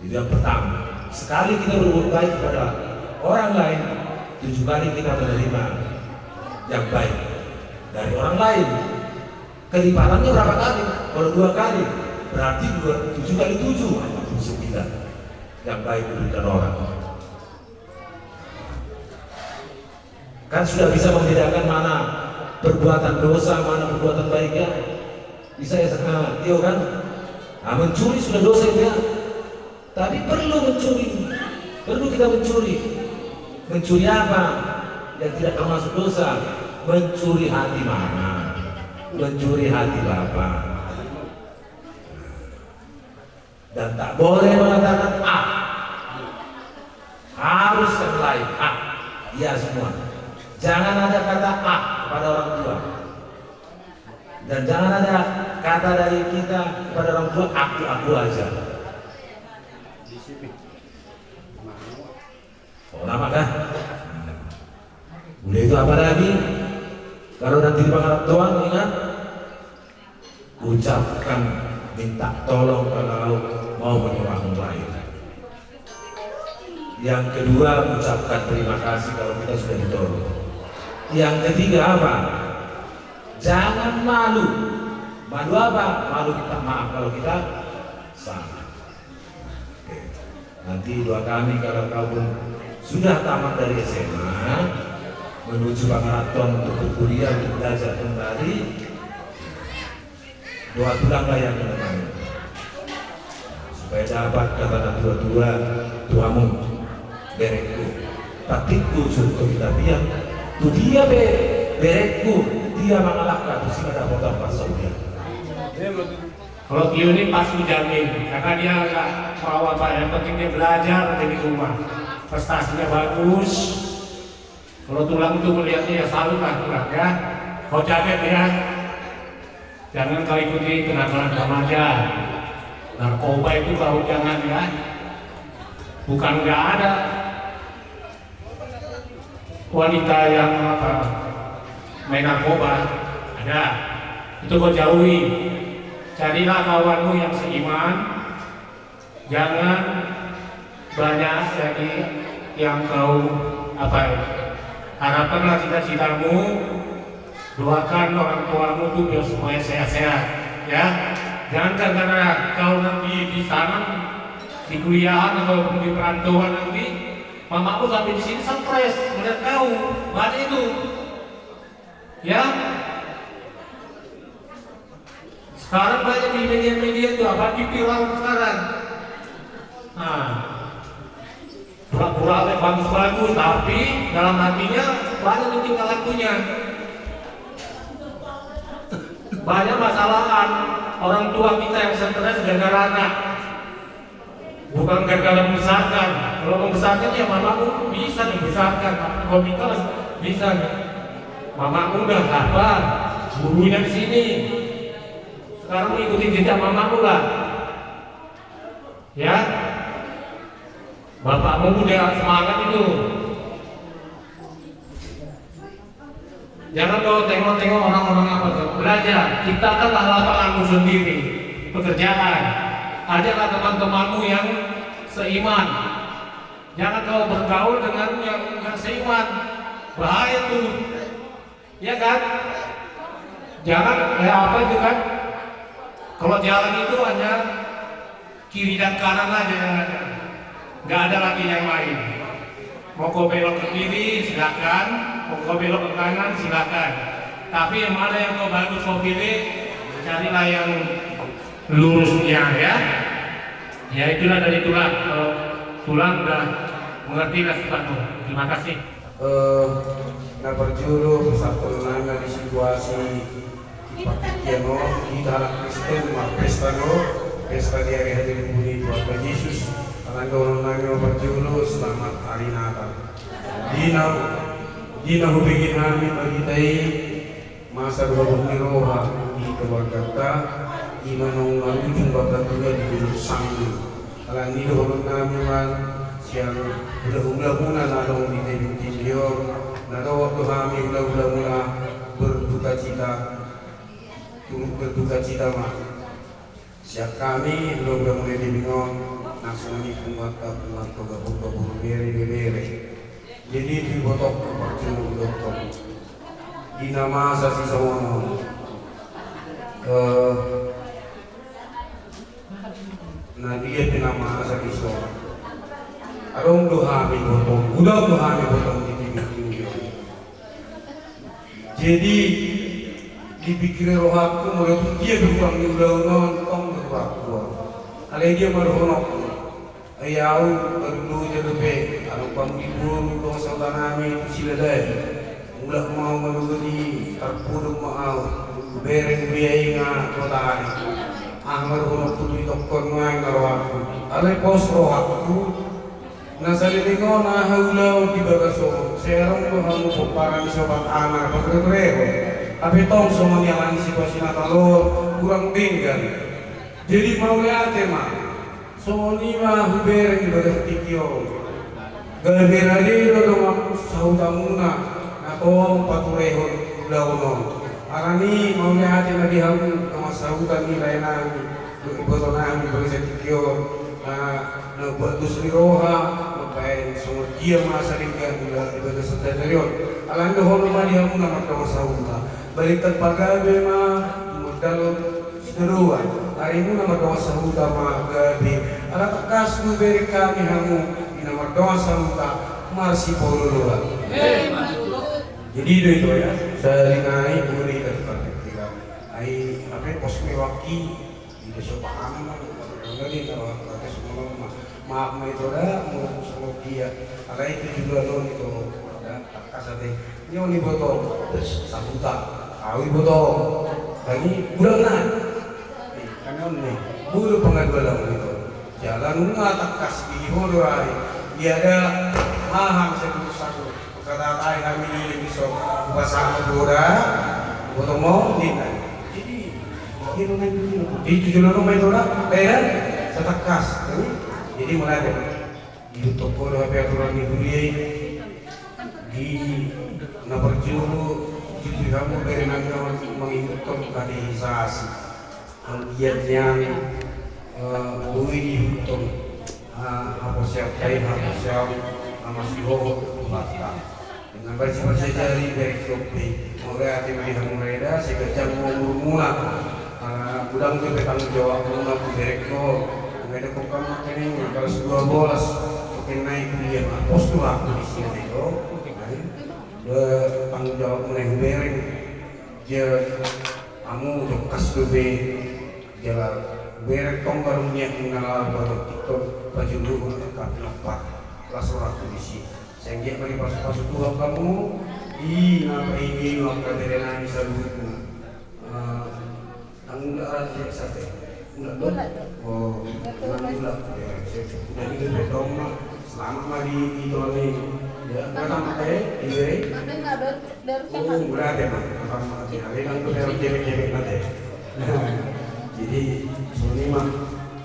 I: Itu yang pertama. Sekali kita berbuat baik kepada orang lain, 7 kali kita menerima yang baik dari orang lain. Kelipatannya berapa kali? Kalau 2 kali, berarti 7 kali 7, 49 yang baik diberikan orang. Kan sudah bisa membedakan mana perbuatan dosa, mana perbuatan baiknya. Bisa ya, Tio kan? Nah, mencuri sudah dosa itu ya. Tapi perlu mencuri, perlu kita mencuri. Mencuri apa? Yang tidak termasuk dosa. Mencuri hati mama, mencuri hati bapak. Dan tak boleh mengatakan harus yang lain iya semua. Jangan ada kata kepada orang tua, dan jangan ada kata dari kita kepada orang tua aku aja. Oh, nama kan? Udah itu apa lagi? Kalau nanti di pengarap Tuhan, ingat, ucapkan minta tolong kalau mau menyuruh orang lain. Yang kedua, ucapkan terima kasih kalau kita sudah ditolong. Yang ketiga apa? Jangan malu. Malu apa? Malu minta maaf kalau kita salah. Oke. Nanti doa kami kalau kau pun sudah tamat dari SMA, menuju maraton untuk berkuliah, untuk belajar kembali, doa tulanglah yang menemani, supaya dapat kata tua-tua tuamu berekku, patikku surga kita biang, tu dia berekku, dia mengalahkan tu sih ada potong pasal dia.
H: Kalau Tio ini pasti jamin, karena dia nggak mau apa, yang penting dia belajar dari rumah, prestasinya bagus. Kalau tulang itu melihatnya ya salut lah tulang ya. Kau jaga ya, jangan kau ikuti kenakalan remaja. Narkoba itu kau jangan ya. Bukan nggak ada wanita yang main narkoba, ada. Itu kau jauhi. Carilah kawanmu yang seiman. Jangan banyak jadi yang kau harapkanlah cita-citamu, doakan orang tuamu tuh biar semuanya sehat-sehat, ya. Jangan karena kau nanti di sana, di kuliahan atau di perantauan nanti, mamaku sampai di sini stres melihat kau, banyak itu, ya. Sekarang banyak di media-media itu apa di viral sekarang. Nah, pura-pura bagus-bagus, tapi dalam hatinya banyak yang tinggal lakunya. Banyak masalahan orang tua kita yang stres gara-gara anak, bukan gara-gara membesarkan. Kalau membesarkan ya mamaku bisa dibesarkan, kalau kita bisa. Mamaku udah hafal, gurunya di sini. Sekarang ikutin jejak mamaku lah, ya. Bapakmu udah semangat itu. Jangan kau tengok-tengok orang-orang apa tuh. Belajar, ciptakanlah lapanganmu sendiri, pekerjaan. Ajaklah teman-temanmu yang seiman.
J: Jangan kau bergaul dengan yang nggak seiman, bahaya tuh, ya kan? Jangan apa itu kan? Kalau jalan itu hanya kiri dan kanan aja yang ada, nggak ada lagi yang lain. Mau kau belok ke kiri silakan, mau kau belok ke kanan silakan. Tapi yang mana yang kau bagus kau pilih, carilah yang lurusnya ya. Ya itulah dari tulang. Tulang udah mengerti lah sifatmu. Terima kasih.
E: Na berjuru bersatu nanga di situasi Pakitiano kita anak Kristen pesta pesta di hari hadir bumi Tuhan Yesus. Alang nanga berjuru selamat hari Natal. Dina hubungi kami bagi tay masa dua roha di keluarga kita imanong lalu jumpa juga di gunung Sanggu. Alang ini doang kami man siang udah mula nadong di Tibio nadong waktu kami udah mula berduka cita mah siap kami udah mulai dibingung langsung ini kuat gabung bere jadi dibotok percuma dokter di nama sasi sawono nah dia di nama sasi sawono arong dohami botong, udah dohami botong di tinggi. Jadi dipikir roh aku mulai dia berkurang di udah nonton berlaku. Kalau dia merhonok, ayau perlu jadi kalau kamu libur kalau saudara kami itu sila deh. Mulai mau menugadi terpuruk mau bereng biaya nggak kota hari. Merhonok tu di dokter ngai roh aku. Alai pos roh aku. Nasa lilingo na haulau di bagaso serong ko hamu po para ni sobat anak pagretrego tapi tong semua yang situasi natalor kurang tinggal jadi mau lihat mah semua ni mah hubereng di bagas tikio gara-gara dia dong aku saudamuna natong paturehon launon arani mau lihat mah di hamu kama saudan ni lain ibotonan di bagas tikio na batus ni roha baik semua dia masa lingkar ibadah sedarion alang dohon ma dia muna makna sauna balik terpagabe ma modal seruan hari muna makna sauna ma gabe ala tekas nu beri kami hamu ina makna sauna marsi poluluan jadi itu ya salingai buri terpakai ai apa pos mewaki di sopa aman ngadi kalau pakai semua maaf itu dah mau sama dia ala itu juga non itu dah kasate nyoni botol terus sabuta awi botol lagi bulangan kanon nih buru pengaduan itu jalan tak kas di horai dia ada maham satu kata tai kami ini bisa pasang boda botol mau nih jadi itu nanti itu juga non itu dah kan setakas jadi mulai di toko HP aturan dibeli di nomor juru jadi kamu dari nanti menghitung kadehisasi kemudian yang bui dihitung hapus siapa masih bohong bata dengan bersih jari dari kopi mulai hati mulai dah sekejap mula udang tu bertanggung jawab mula direktur ada kamu ini kalau sebuah bolas mungkin naik dia pos tu aku di sini itu tanggung jawab mulai bereng dia kamu jokas tu jalan bereng kong barunya mengenal baru itu baju dulu dekat lepas kelas aku di sini sehingga bagi pas Tuhan kamu di apa ini maka dari nani salutu tanggung jawab sate bulat oh bulat ya sudah itu betong mah selamat mah di itu nih ya kan pakai ini oh berat ya mah apa mati hari kan tuh harus cewek nanti jadi sini mah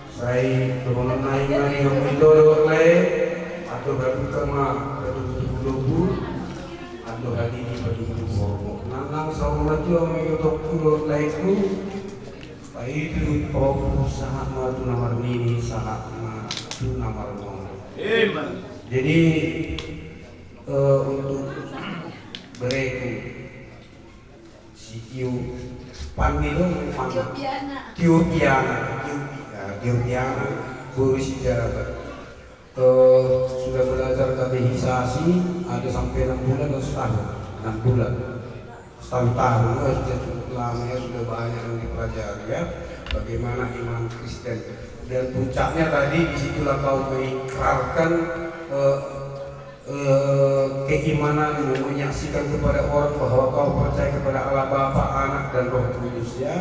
E: saya turun naik lagi yang itu lagi atau berbuka mah berbuka atau hati di berbuka nang sama tu yang itu turun lagi tu itu usaha madu namar nini saat madu namar mong. Jadi untuk bereku si Pan itu Tiopiana Boris Jabat sudah belajar katehisasi ada sampai 6 bulan atau setahun 6 bulan setahun sudah cukup lama ya, sudah banyak yang dipelajari ya bagaimana iman Kristen dan puncaknya tadi disitulah kau mengikrarkan keimananmu, menyaksikan kepada orang bahwa kau percaya kepada Allah Bapa, Anak dan Roh Kudus ya.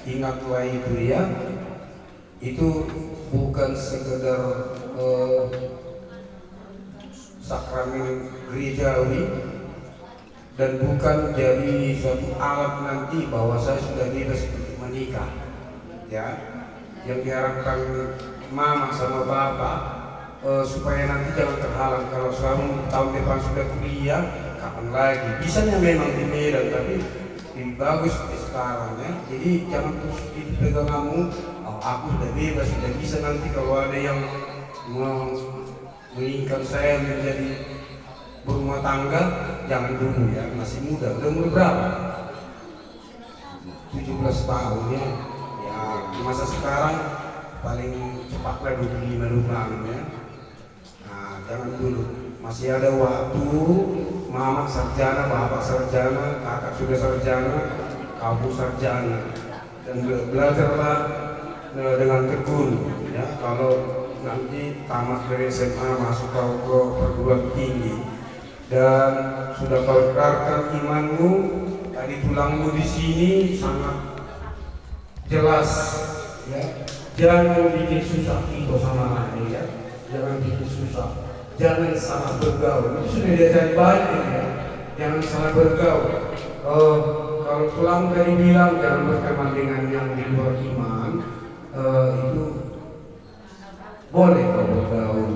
E: Ingatlah itu ya. Itu bukan sekedar sakramen gerejawi dan bukan jadi suatu alat nanti bahwa saya sudah bebas untuk menikah ya. Yang diharapkan mama sama bapak supaya nanti jangan terhalang kalau suami tahun depan sudah kuliah kapan lagi bisanya memang di Medan tapi lebih bagus sekarang ya. Jadi jangan terus dipegang kamu aku sudah bebas sudah bisa nanti kalau ada yang menginginkan saya menjadi berumah tangga jangan dulu ya masih muda udah umur berapa 17 tahun ya di masa sekarang paling cepatlah 25 ya. Nah, jangan dulu. Masih ada waktu. Mama sarjana, bapak sarjana, kakak sudah sarjana, kamu sarjana. Dan belajarlah dengan tekun ya. Kalau nanti tamat dari SMA masuk ke perguruan tinggi dan sudah kau ikrarkan imanmu, tadi tulangmu di sini sangat jelas ya, jangan bikin susah itu sama lain ya, jangan bikin susah, jangan salah bergaul, itu sudah diajari banyak ya, jangan salah bergaul. Kalau tulang tadi bilang jangan berteman dengan yang di luar iman, itu boleh kau bergaul.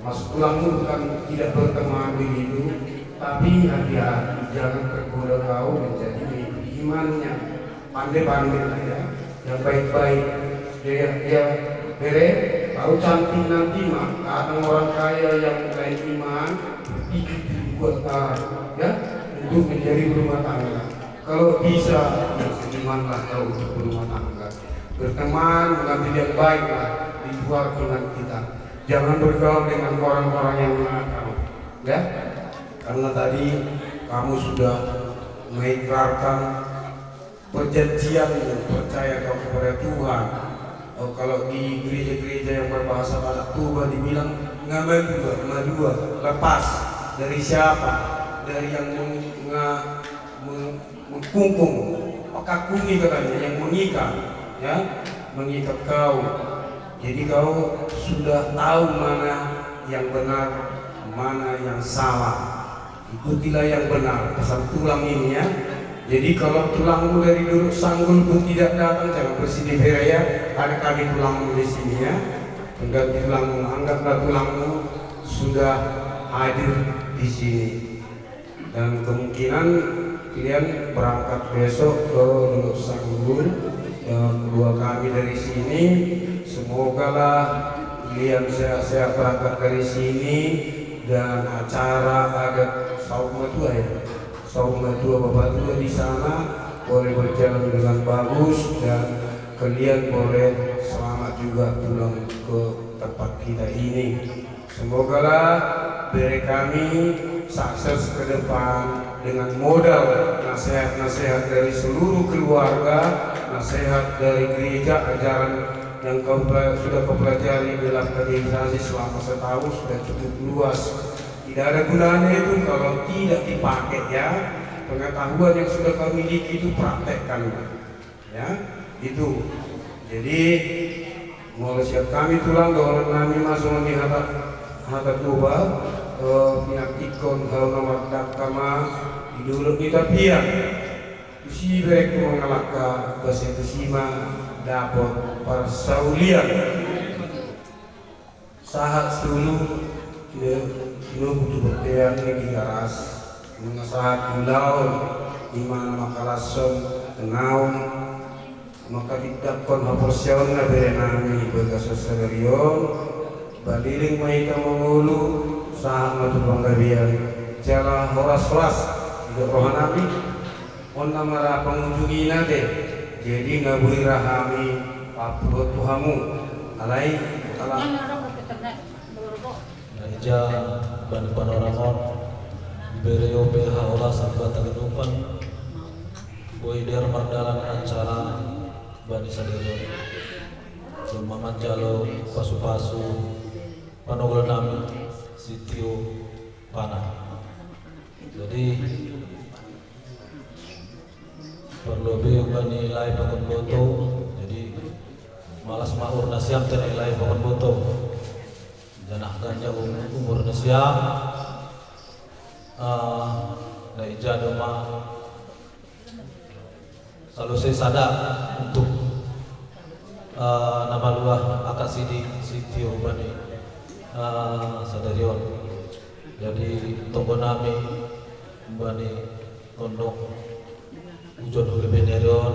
E: Maksud tulangmu bukan tidak berteman begitu, tapi hati-hati jangan tergoda kau menjadi mengikuti imannya, pandai-pandai ya. Yang baik-baik ya bere tahu cantik nanti mah kadang orang kaya yang lain iman ikut buat ya untuk menjadi berumah tangga kalau bisa berimanlah kau untuk berumah tangga berteman mengambil yang baik lah di luar iman kita jangan bergaul dengan orang-orang yang nakal ya karena tadi kamu sudah mengikrarkan perjanjian percaya kau kepada Tuhan. Kalau di gereja-gereja yang berbahasa Batak Tuba dibilang ngadua lepas dari siapa? Dari yang mengkungkung, pekakuni katanya yang mengikat, ya, mengikat kau. Jadi kau sudah tahu mana yang benar, mana yang salah. Ikutilah yang benar. Pesan tulang ini ya. Jadi kalau tulangmu dari dulu sanggul pun tidak datang, jangan bersedih ya. Ada kami tulangmu di sini ya. Pengganti tulangmu, anggaplah tulangmu sudah hadir di sini. Dan kemungkinan kalian berangkat besok ke Duluk Sanggul, kedua kami dari sini. Semoga lah kalian sehat-sehat berangkat dari sini dan acara adat saum tua ya. Saum tua bapak tua di sana boleh berjalan dengan bagus dan kalian boleh selamat juga pulang ke tempat kita ini. Semoga lah dari kami sukses ke depan dengan modal nasihat-nasihat dari seluruh keluarga, nasihat dari gereja, ajaran yang sudah kau pelajari dalam katekisasi selama setahun sudah cukup luas. Tidak ada gunanya itu kalau tidak dipakai ya. Pengetahuan yang sudah kau miliki itu praktekkan ya. Itu. Jadi mulai siap kami tulang dengan kami masuk di hatat tuba minat ikon kalau nomor dakama di dulu kita pian. Si mereka mengalahkan bahasa Sima dapat persaulian sahat dulu Ino butuh bertean di garas mengasahat ilaun iman makalason tenaun maka didakon haporsion na berenami bergasoserion baliling mahita mengulu sama tu panggabian cara horas-horas hidup roh nabi on namara pengunjungi nate jadi ngaburi rahami upload tuhamu alai alam
K: Naija ban panoramon bereo PH olah sampai tagadupan boy der mardalan acara bani sadero Maman jalo pasu-pasu panogol nami sitio panah. Jadi perlu bani lai pakon boto. Jadi malas maur nasiam ten lai pakon boto. Janah ganja umur nasiam. Naija doma selalu saya sadar untuk nama luah akak sitio bani sadarion. Jadi tonggo nami bani tondok ujon hule benerion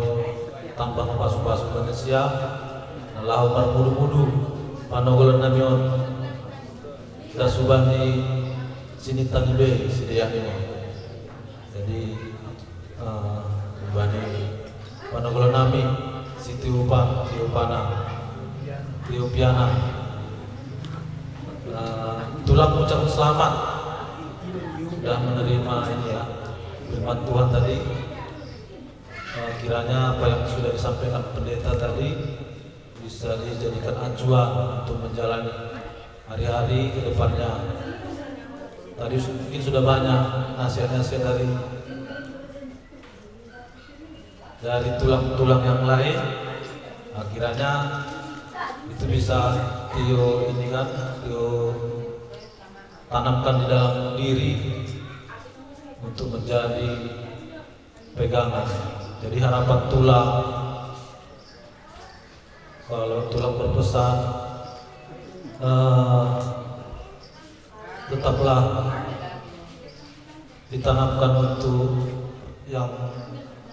K: tambah pasu-pasu bani siap nalau marmudu-mudu panogolan namion dasubani sini tanibe sidiani. Jadi bani panogolan nami Tio Piana tulang ucap selamat sudah menerima ini ya firman Tuhan tadi. Kiranya apa yang sudah disampaikan pendeta tadi bisa dijadikan acuan untuk menjalani hari-hari ke depannya. Tadi mungkin sudah banyak nasihat-nasihat dari tulang-tulang yang lain. Kiranya itu bisa Tio ini kan Tio tanamkan di dalam diri untuk menjadi pegangan. Jadi harapan tulang, kalau tulang berpesan tetaplah ditanamkan untuk yang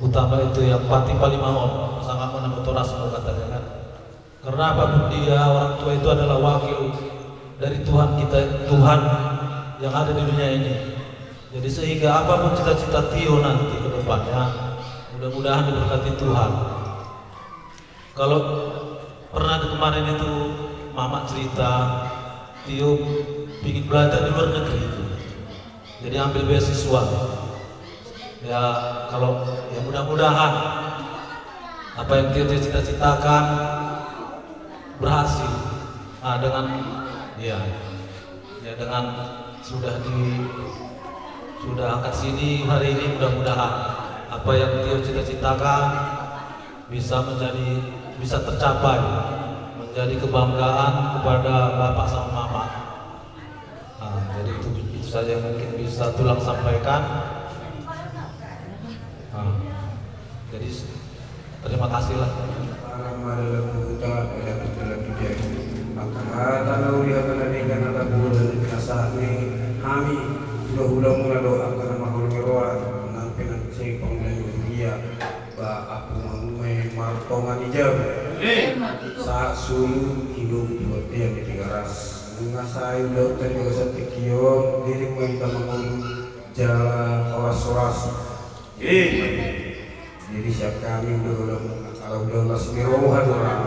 K: utama itu yang pati palimahon sangat menambah semua katanya kan. Karena apapun dia orang tua itu adalah wakil dari Tuhan kita, Tuhan yang ada di dunia ini. Jadi sehingga apapun cita-cita Tio nanti ke depannya mudah-mudahan diberkati Tuhan. Kalau pernah kemarin itu Mama cerita Tio ingin belajar di luar negeri itu, jadi ambil beasiswa. Ya kalau ya mudah-mudahan apa yang Tio cita-citakan berhasil. Dengan dengan sudah angkat sini hari ini, mudah-mudahan apa yang Tio cita-citakan bisa tercapai, menjadi kebanggaan kepada Bapak sama Mama. Jadi itu saja yang mungkin bisa tulang sampaikan. Jadi terima kasih lah. Kami sudah mula doa karena mahal ngeroa nanti dia aku mengenai martongan hijau saat sulu hidup buat dia di tiga ras mengasai dokter juga setikio diri kita mengulang jalan oras-oras. Jadi siap kami kalau udah seluruhan orang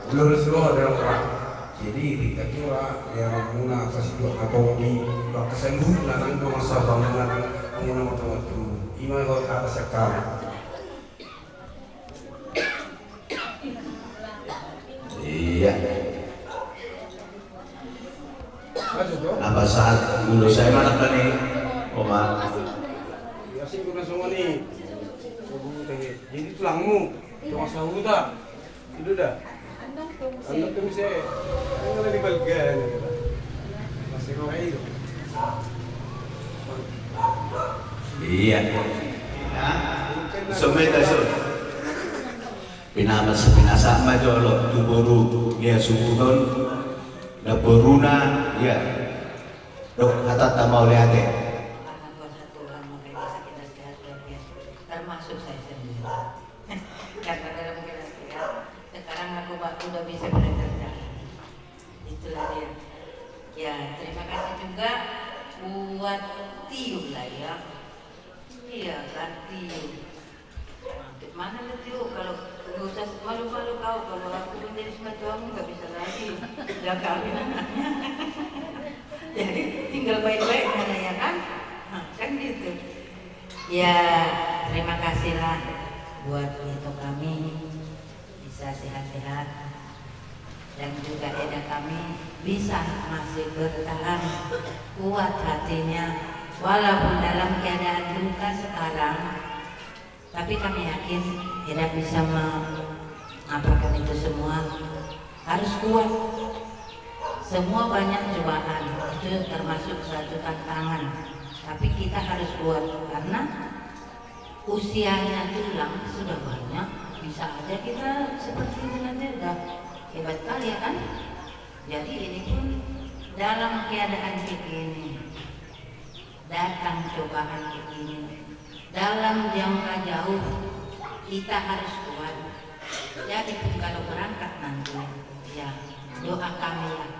K: udah seluruh ada orang. Jadi dikatakan yang muna kasih dua kapogi dua kesembuh nanti dua masa bangunan bangunan waktu iman kalau kata sekali.
I: Iya. Apa saat dulu saya mana kan nih, Oma?
E: Ya sih guna semua nih. Jadi tulangmu cuma sahu dah, itu dah. Anak tuh saya, kan di Belgia masih rokai itu.
I: Iya. Semua itu. Pinamas pinasa majolo tuburu dia subuhon na boruna ya. Dok hatat mau lihat deh.
L: Termasuk saya sendiri. Karena dalam kira-kira sekarang aku udah bisa belajar jalan. Itulah dia. Ya, terima kasih juga buat tiup lah ya. Iya kan tiup. Mana lu tiup kalau gak usah malu-malu kau kalau aku menjadi semacam nggak bisa lagi udah kawin anaknya. Jadi tinggal baik-baik mana ya kan? Kan gitu. Ya terima kasihlah buat itu kami bisa sehat-sehat dan juga Eda kami bisa masih bertahan kuat hatinya walaupun dalam keadaan duka sekarang, tapi kami yakin Eda bisa mengapakan itu semua. Harus kuat, semua banyak cobaan itu termasuk suatu tantangan, tapi kita harus kuat karena usianya tulang sudah banyak, bisa aja kita seperti itu nanti udah hebat kali ya kan. Jadi ini pun dalam keadaan begini, datang cobaan begini, dalam jangka jauh kita harus kuat. Jadi pun kalau berangkat nanti ya doa kami lah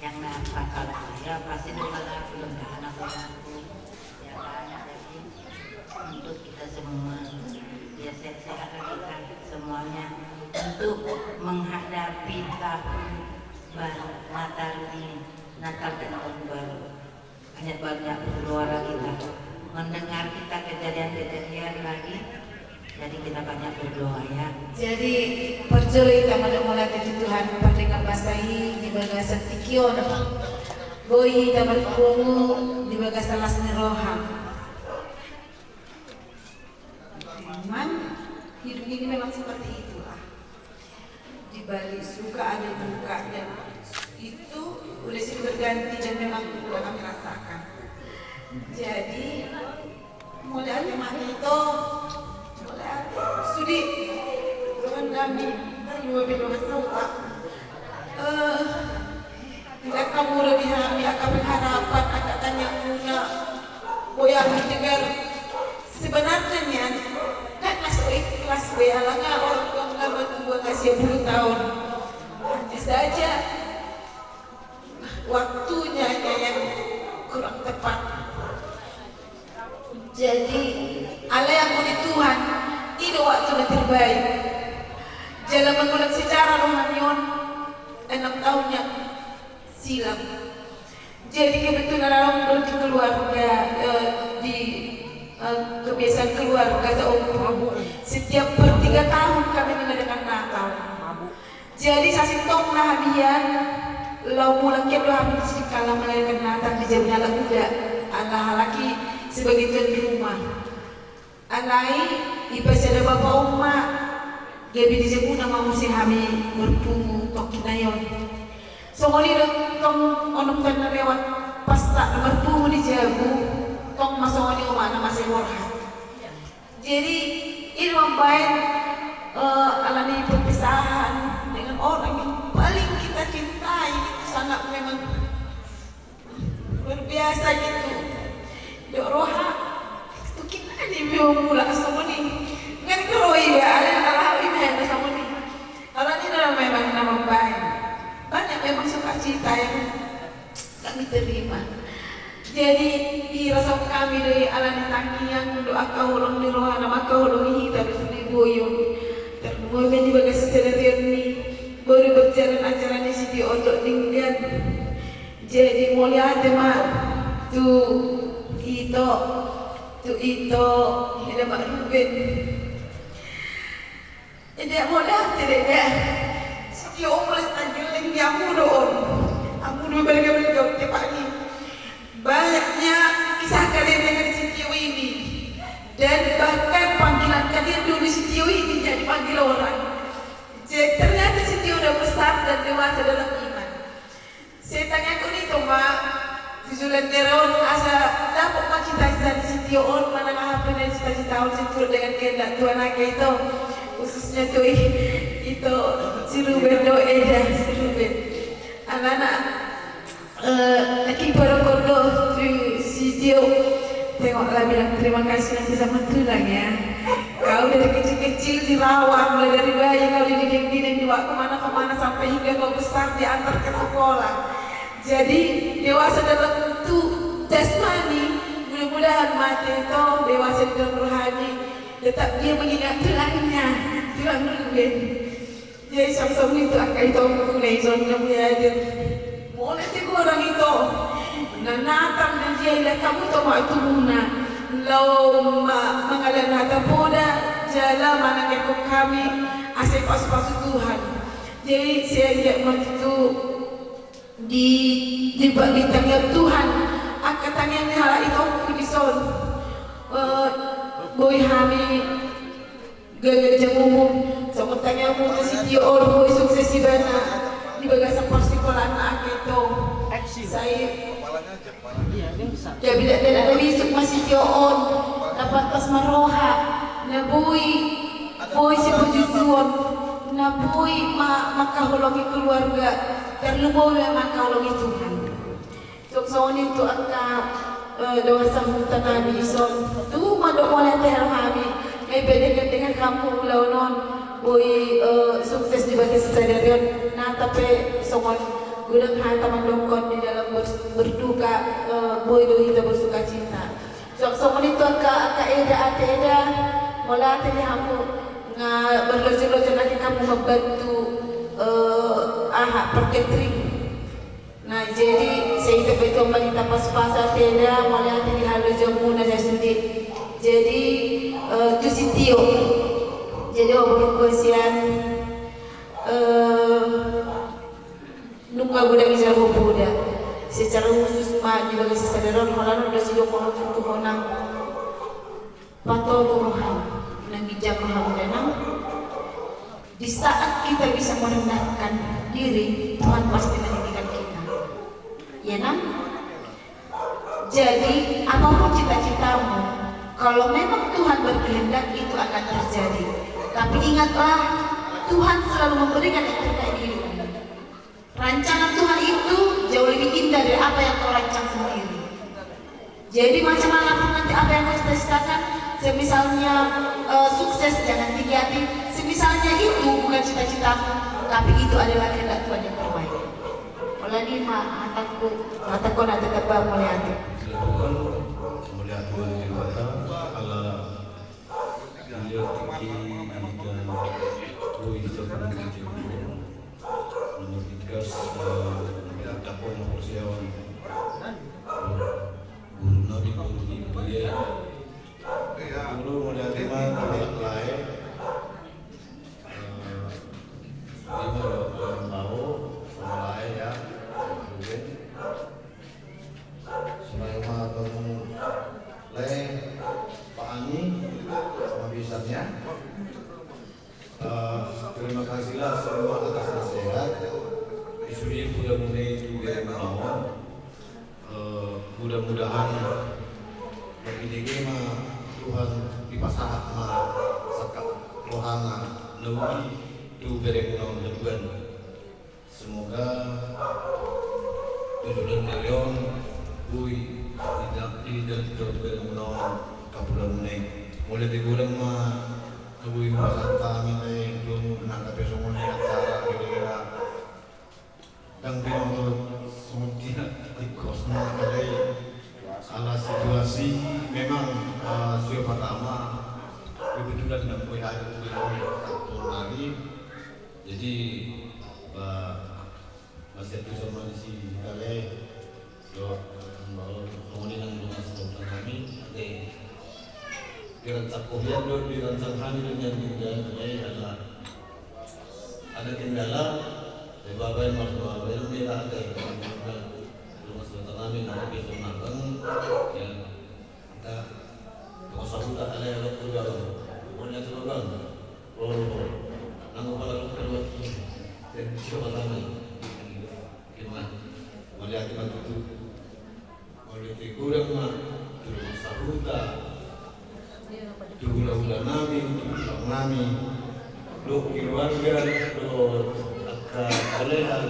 L: yang nampak. Kalau saya pasti doa aku untuk anak-anakku ya kan. Jadi untuk kita semua ya sehat-sehat kita semuanya untuk menghadapi tahun baru Natal ini, Natal dan tahun baru. Banyak berdoa kita mendengar kita kejadian-kejadian lagi, jadi kita banyak berdoa ya.
A: Jadi percuri kita mulai dari Tuhan pandangan basahi di bagasan tikion boy kita berkungu di bagasan lasni roham. Memang hidup ini memang seperti itulah, di balik suka ada duka dan itu udah sih berganti dan memang udah kami rasakan. Jadi mulai ada mati itu mulai ada studi dengan kami dua bidang suka tidak kamu lebih kami akan berharapan akan tanya guna boyang dengar sebenarnya kan masuk kelas B alangnya orang tua nggak tua kasih 10 tahun hanya saja waktunya yang kurang tepat. Jadi Allah yang punya Tuhan itu waktu yang terbaik. Jangan mengulang sejarah rohanion 6 tahun yang silam. Jadi kebetulan dalam di keluarga di kebiasaan keluarga seumur setiap per 3 tahun kami mengadakan Natal. Jadi sasin tong nahabian lau mulang kia doa kami sedikit kalah mengadakan Natal di jamnya anak muda anak laki sebagai tuan rumah. Alai ipas ada bapak umat gabi di jebuna mau si kami berpungu tok kinayon. So ngoli tong onok tan lewat pasak berpungu di jabu tong masuk ngoli umat masih warha. Jadi ini membaik alami perpisahan dengan orang yang paling kita cintai, itu sangat memang luar biasa gitu. Dok roha itu kita ni mula sama ni ngan keroi ya ala ini ada sama ni. Kalau ni dalam memang nama baik banyak memang sukacita yang kami terima. Jadi di rasa kami dari ala tangi yang doa kau orang di roha nama kau orang kita bersama boyong termomen di bagai sejarah ni baru berjalan acaranya si di odok dinggan. Jadi mulia tema tu itu ada Mak Ruben. Dia mulia tidak si omlet anjing yang mudon. Amu dua balik tepat ni. Banyaknya kisah kalian dengan Sitio ini dan bahkan panggilan kalian dulu Sitio ini jadi panggil orang. Jadi ternyata Sitio udah besar dan dewasa dalam iman. Saya tanya kau ni tu Mak, Susulan Teron asa dapat mak cita-cita di Sitio on mana apa dan cita-cita on Sitio dengan kehendak Tuhan aja itu khususnya tu itu si Ruben do Eda si Ruben anak-anak lagi berkordo si Tio tengoklah bilang terima kasih nanti sama Tuhan ya. Kau dari kecil-kecil dirawat mulai dari bayi kau dididik dibawa kemana-kemana sampai hingga kau besar diantar ke sekolah. Jadi dewasa dalam bentuk jasmani mati itu dewasa di dalam rohani, tetap dia mengingat tulangnya, tulang rugen. Jadi sama-sama itu akan itu mengenai zona mulia. Boleh tiga orang itu. Nanatang dan dia ilah kamu tahu waktu muna. Lau mengalir nata poda jalan mana kekok kami asyik pas-pas Tuhan. Jadi saya lihat waktu itu di bagi tangan Tuhan akan tangan hal itu kudison boy kami gagah umum sama tangan muda si Tior boy sukses di mana di bagasan pasti kalau anak itu saya ya bila ada besok masih Tior dapat pas maroha na boy si pejujuan na boy makahologi keluarga dan lumaw yang makahologi Tuhan so itu akan doa sambutan nabi ison tu madok oleh ter kami ay beda dengan kamu launon boy sukses di bagi sadarion na tapi somon gudang hata mandokon di dalam berduka boy do kita bersuka cita so itu akan eda mola tadi kamu berlojol-lojol lagi kamu membantu perketring. Nah jadi saya itu betul wanita pas-pasan tidak mulai hati di halu jamu nada studi. Jadi tu si Tio. Jadi orang kuasian nunggu gudang jauh buda. Secara khusus mak juga kesadaran halan udah sido kono tuh konang patol rohan nang bijak rohan danang. Di saat kita bisa merendahkan diri, Tuhan pasti meninggikan kita. Ya nak? Jadi apapun cita-citamu, kalau memang Tuhan berkehendak itu akan terjadi. Tapi ingatlah, Tuhan selalu memberikan yang terbaik di hidupmu. Rancangan Tuhan itu jauh lebih indah dari apa yang kau rancang sendiri. Jadi macam mana pun nanti apa yang kau cita-citakan, semisalnya sukses jangan tinggi hati. Semisalnya itu bukan cita-citamu, tapi itu adalah kehendak Tuhan yang terbaik. Oleh ini mataku nak tetap mulai hati.
I: Silakan mulia Tuhan Dewata Allah beliau tinggi dan kui sebelum kejadian nomor 3 takon persiawan guru nabi guru dia guru mulia Tuhan tidak lain lima mau sama lain ya mungkin semua kamu lain Pak Ani sama bisanya terima kasihlah semua atas nasihat isunya mudah-mudahan juga menawan mudah-mudahan bagi diri Tuhan dipasahat sakap rohana lewi itu bereng menawan semoga tujuan milion bui tidak bereng menawan kapulan mulai digoreng mah bui pasata minai belum nangkap semuanya acara kira-kira dan bingung semuanya di kosna kali ala situasi memang siapa pertama kebetulan dan bui hari satu hari jadi masih itu sama di sini kali do mau kemudian dengan sebutan kami dirancang kopian do dirancang kami dengan tinggal adalah ada kendala babai mas babai merah ada rumah sebutan kami nanti besok makan yang kita kosong tak ada yang keluar kemudian keluar nanggung pada keluar dan siapa tahu gimana melihat itu oleh kurang mah turun sahuta dula nami lo keluarga lo akan kalian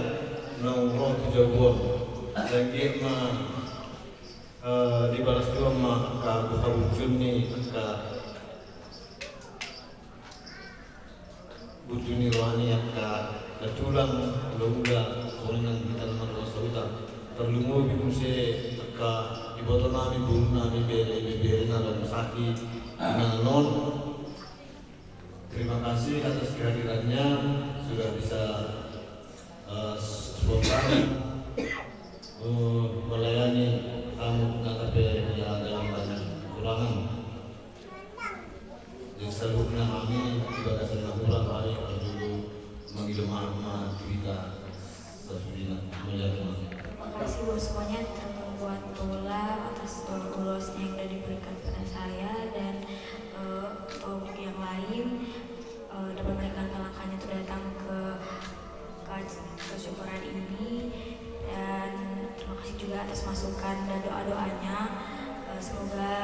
I: nongkrong tujuan lagi mah dibalas dua mah akan berwujud nih akan bujuni rohani akan tulang lomba orang kita nomor 2
K: terlumu bimuse ka iboto nami buru nami bere na dalam sakit non. Terima kasih atas kehadirannya sudah bisa spontan melayani tamu KKP yang dalam banyak kekurangan. Jadi seluruhnya kami juga kasih laporan hari dulu mengilu mahal kita sesudah melihat.
M: Terima kasih buat semuanya, terutama buat Tola atas ulosnya yang sudah diberikan kepada saya dan untuk yang lain dapat meringankan langkahnya untuk datang ke syukuran ini, dan terima kasih juga atas masukan dan doa-doanya. Semoga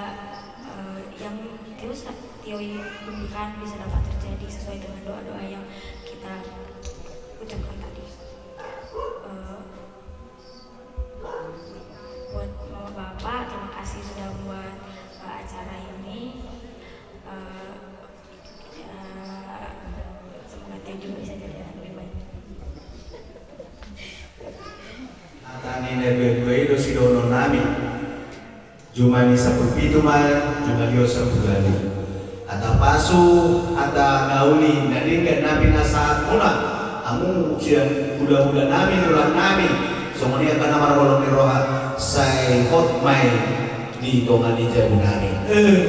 M: yang Tio inginkan bisa dapat terjadi sesuai dengan doa-doa yang kita ucapkan tadi. Buat Mama Bapak, terima kasih sudah buat acara ini. Semoga Tio juga bisa jadi yang lebih baik.
N: Atani nebe dosi dono nami Jumani sapupitu mal Jumani osapulani Ata pasu Ata gauli Nadingkan nabi nasaat mula Amu ujian bulan-bulan nami Nulang nami Songoni akan namar kolong roha Say hot mai Di tongani jabu nami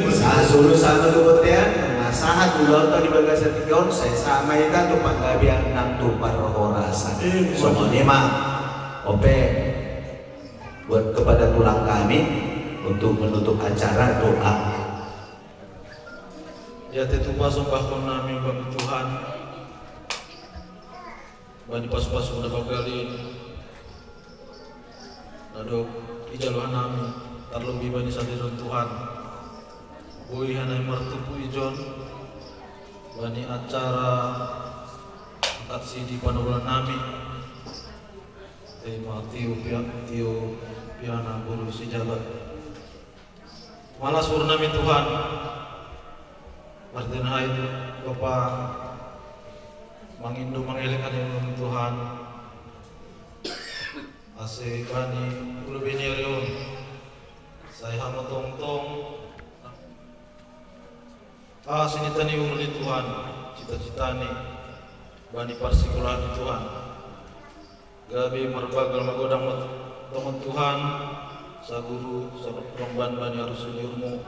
N: Sasulu sama kebetean Masahat ulang tadi bagasa tigaon Saya sama ikan tupak gabian Nang tupar rohorasa Songoni mah Ope buat kepada tulang kami untuk menutup acara doa.
K: Ya tetu pasong nami bagi Tuhan. Bani pasong udah bagali. Nado ijaluhan nami terlebih bani sadiron Tuhan. Bui hanai martupu ijon. Bani acara angkat sidi panulan nami. Terima Tio Piana Guru Sijabat Malas purnami Tuhan Martin Haid Bapak Mangindo mangelekan yang Tuhan Ase Bani Ulu Benirion Saya hama tong-tong Sinitani urni Tuhan Cita-citani Bani Parsikulani Tuhan Gabi merbagal magodang teman Tuhan sa guru sa peromban bani harus sujurmu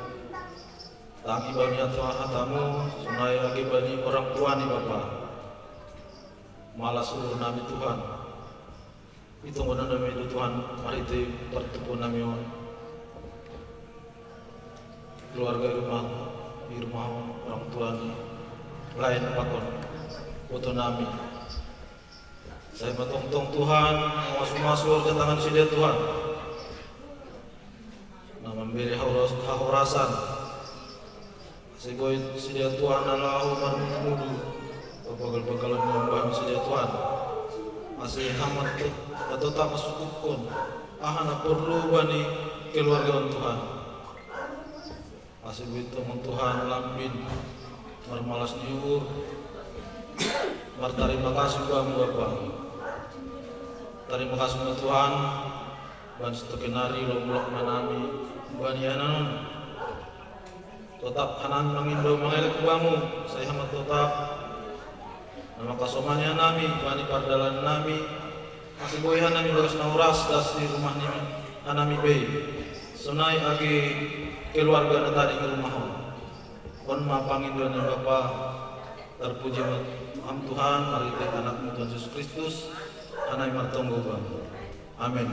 K: tangi bani hatamu sunai lagi bani orang tua ni Bapak malas ulur nami Tuhan itu ngono nami Tuhan mari itu pertemuan nami keluarga rumah orang tua ni lain apapun foto nami. Saya bertong-tong Tuhan, masuk-masuk ke tangan si dia Tuhan. Nama memberi haurasan. Segoy si dia Tuhan Allah marmudu. Bagal-bagalan nyambahan si dia Tuhan. Masih hamat atau tak masuk pun. Ahana perlu bani keluarga Tuhan. Masih begitu Tuhan lambin marmalas nyuhur. Terima kasih kamu Bapak. Terima kasih Tuhan. Ban setekenari lomblok manami banianan. Tetap hanan mengindo mengelak kamu. Saya amat tetap. Nama kasomannya nami bani pardalan nami. Masih boyhan nami bagus nauras das di rumah nami anami bay. Sunai agi keluarga tadi ke rumah. Pon ma pangindo ni Bapak terpuji Tuhan, mari kita anakmu Tuhan Yesus Kristus, anak yang bertanggung jawab. Amin.